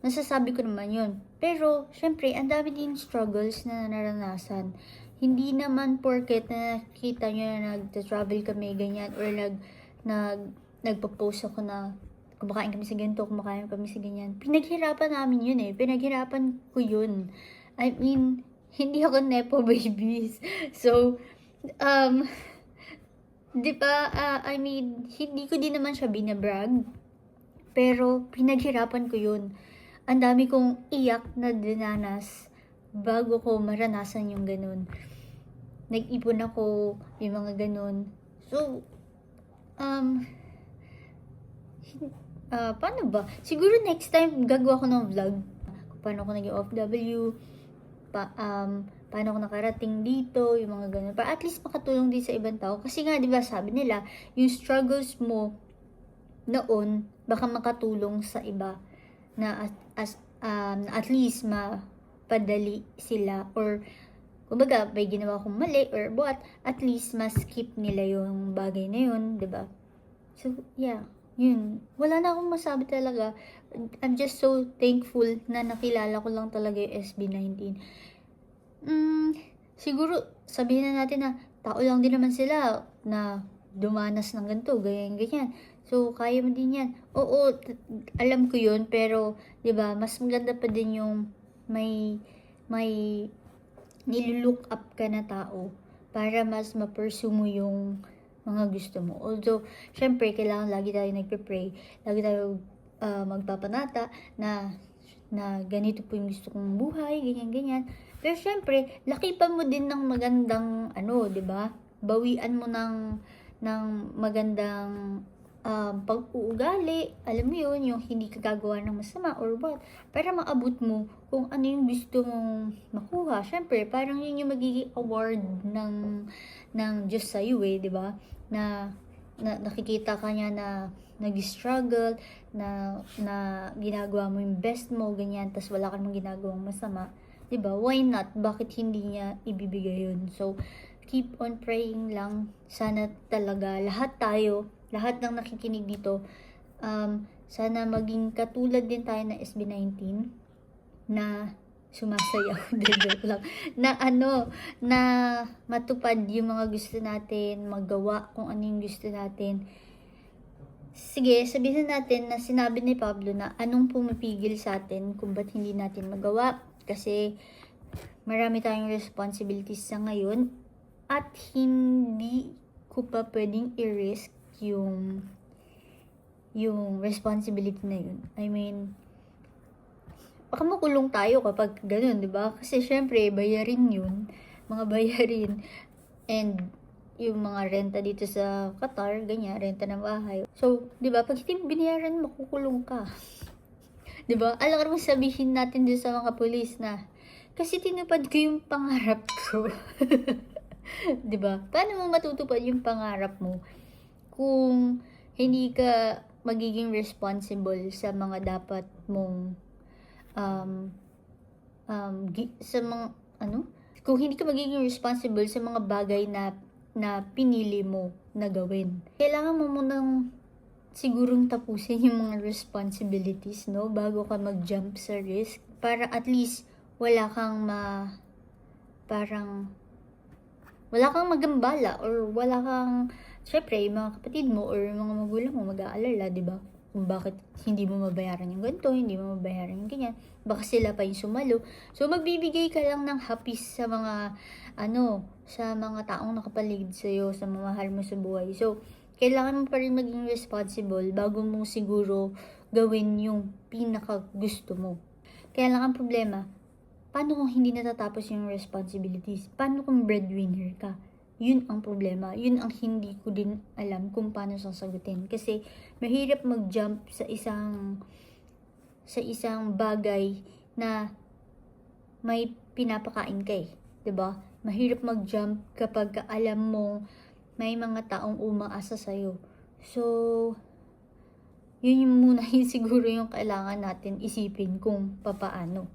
Nasasabi ko naman yun. Pero, syempre, ang dami din struggles na naranasan. Hindi naman porket na nakita nyo na nag-travel kami, ganyan, or nagpo-post ako na kumakain kami sa ganito, kumakain kami sa ganyan. Pinaghirapan namin yun Pinaghirapan ko yun. I mean, hindi ako nepo babies. So, di ba, I mean, hindi ko din naman siya binabrag. Pero, pinaghirapan ko yun. Ang dami kong iyak na dinanas bago ko maranasan yung ganun. Nag-ipon ako, yung mga ganun. So, paano ba? Siguro next time gagawa ko ng vlog. Paano ako naging OFW, paano ako nakarating dito, yung mga ganun. Para at least makatulong din sa ibang tao. Kasi nga, di ba, sabi nila, yung struggles mo noon, baka makatulong sa iba na at least mapadali sila, or kumbaga may ginawa kong mali or what, at least ma-skip nila yung bagay na yun, diba? So yeah, yun, wala na akong masabi talaga. I'm just so thankful na nakilala ko lang talaga yung SB19. Siguro sabihin na natin na tao lang din naman sila na dumanas ng ganito, ganyan. So, kaya mo din yan. Oo, alam ko yun, pero, di ba, mas maganda pa din yung may nilook up ka na tao para mas ma-pursue mo yung mga gusto mo. Although, syempre, kailangan lagi tayo nagpe-pray, lagi tayo magpapanata na ganito po yung gusto kong buhay, ganyan. Pero syempre, lakipan mo din ng magandang, di ba? Bawian mo ng magandang pag-uugali, alam mo yun, yung hindi ka gagawa ng masama or what, para maabot mo kung ano yung gusto mong makuha. Syempre, parang yun yung magiging award ng Diyos sa iyo di ba? Na nakikita ka niya na nag-struggle, na ginagawa mo yung best mo, ganyan, tas wala ka namang ginagawang masama. Di ba? Why not? Bakit hindi niya ibibigay yun? So, keep on praying lang. Sana talaga lahat ng nakikinig dito, sana maging katulad din tayo ng SB19 na sumasayaw, joke lang, na matupad yung mga gusto natin, magawa kung ano yung gusto natin. Sige, sabihin natin na sinabi ni Pablo na anong pumipigil sa atin kung ba't hindi natin magawa, kasi marami tayong responsibilities sa ngayon at hindi ko pa pwedeng i-risk yung responsibility na yun. I mean, baka makulong tayo kapag ganun, di ba? Kasi syempre, bayarin yun. Mga bayarin. And yung mga renta dito sa Qatar, ganyan, renta ng bahay. So, di ba? Pag hindi binayaran, makukulong ka. Di ba? Alam ka naman sabihin natin din sa mga pulis na, kasi tinupad ko yung pangarap ko. Di ba? Paano mo matutupad yung pangarap mo kung hindi ka magiging responsible sa mga dapat mong kung hindi ka magiging responsible sa mga bagay na pinili mo na gawin. Kailangan mo munang sigurong tapusin yung mga responsibilities, no, bago ka mag-jump sa risk, para at least wala kang magambala, or wala kang, syempre, yung mga kapatid mo or yung mga magulang mo mag-aalala, di ba? kung bakit hindi mo mabayaran yung ganito, hindi mo mabayaran yung ganyan. Baka sila pa yung sumalo. So, magbibigay ka lang ng happy sa mga, sa mga taong nakapaligid sa'yo, sa mga mahal mo sa buhay. So, kailangan mo pa rin maging responsible bago mo siguro gawin yung pinaka gusto mo. Kaya lang ang problema, paano kung hindi natatapos yung responsibilities? Paano kung breadwinner ka? Yun ang problema. Yun ang hindi ko din alam kung paano sasagutin. Kasi mahirap mag-jump sa isang bagay na may pinapakain ka eh. 'Di ba? Mahirap mag-jump kapag alam mo may mga taong umaasa sa'yo. So, yun yung muna yung siguro yung kailangan natin isipin kung papaano.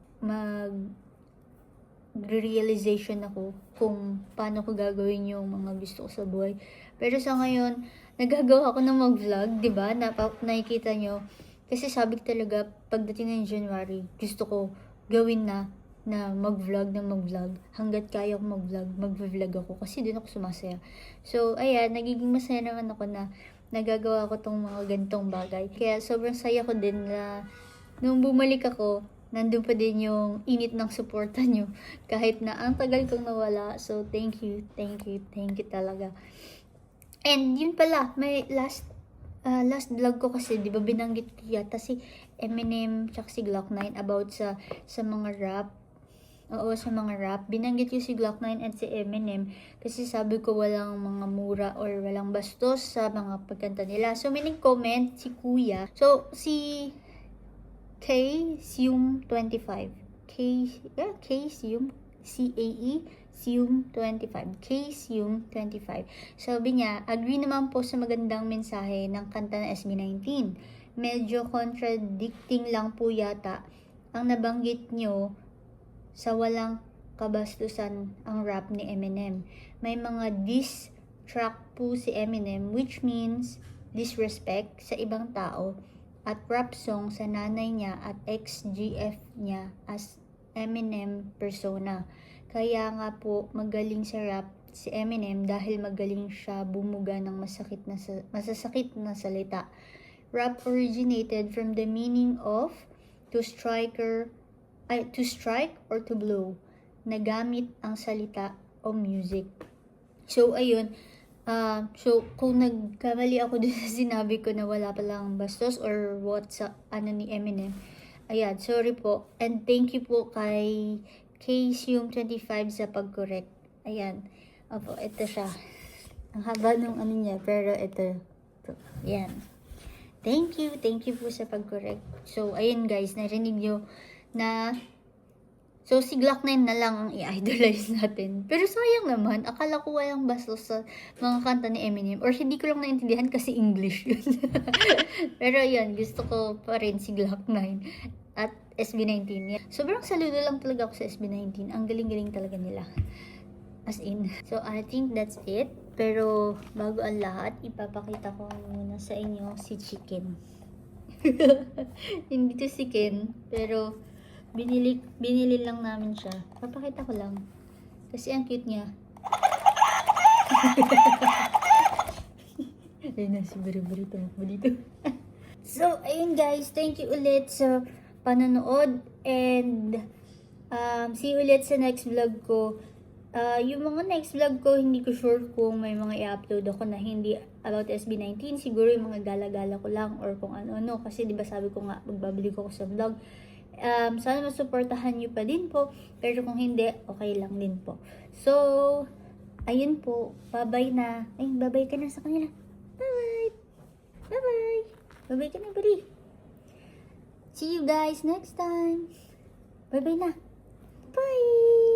Realization ako kung paano ko gagawin yung mga gusto ko sa buhay. Pero sa ngayon, nagagawa ko ng mag-vlog, 'di ba? Nakikita nyo. Kasi sabi ko talaga, pagdating ng January, gusto ko gawin na mag-vlog. Hanggat kaya ko mag-vlog, mag-vlog ako. Kasi doon ako sumasaya. So, ayan, nagiging masaya naman ako na nagagawa ko tong mga ganitong bagay. Kaya sobrang saya ko din na nung bumalik ako, nandun pa din yung init ng suporta nyo. Kahit na ang tagal kong nawala. So, thank you talaga. And yun pala, may last vlog ko kasi, di ba binanggit ko yata si Eminem tsaka si Glock 9 about sa mga rap. Oo, sa mga rap. Binanggit ko si Glock 9 at si Eminem kasi sabi ko walang mga mura or walang bastos sa mga pagkanta nila. So, may nag-comment si Kuya. So, si K-Sium25. K-Sium, C-A-E, Sium25. K-Sium25. Sabi niya, agree naman po sa magandang mensahe ng kanta ng SB19. Medyo contradicting lang po yata ang nabanggit nyo sa walang kabastusan ang rap ni Eminem. May mga diss track po si Eminem which means disrespect sa ibang tao at rap song sa nanay niya at ex-GF niya as Eminem persona. Kaya nga po magaling sa rap si Eminem dahil magaling siya bumuga ng masasakit na salita. Rap originated from the meaning of to strike or to blow, na gamit ang salita o music. So, ayun. So, kung nagkamali ako dun sa sinabi ko na wala palang bastos or what sa ni Eminem, ayan, sorry po. And thank you po kay KSium25 sa pag-correct. Ayan. Opo, ito siya. Ang haba nung niya, pero ito. Ayan. Thank you po sa pag-correct. So, ayun guys, narinig nyo na so si Glock 9 na lang ang i-idolize natin. Pero sayang naman, akala ko walang bastos sa mga kanta ni Eminem or hindi ko lang naintindihan kasi English yun. Pero yun, gusto ko pa rin si Glock 9 at SB19. Sobrang saludo lang talaga ako sa SB19. Ang galing-galing talaga nila. As in. So I think that's it. Pero bago ang lahat, ipapakita ko muna sa inyo si Chicken. Hindi to si Ken, pero binili lang namin siya. Papakita ko lang. Kasi ang cute niya. Ayun na, si Bari-Bari tumakbo dito. So, ayun guys. Thank you ulit sa panonood. And, see you ulit sa next vlog ko. Yung mga next vlog ko, hindi ko sure kung may mga i-upload ako na hindi about SB19. Siguro yung mga gala-gala ko lang or kung ano-ano. Kasi diba sabi ko nga, magbabalik ako sa vlog. Sana masuportahan nyo pa din po. Pero kung hindi, okay lang din po. So, ayun po. Bye-bye na. Ay, bye-bye ka na sa kanila. Bye-bye. Bye-bye. Bye-bye ka na, buddy. See you guys next time. Bye-bye na. Bye.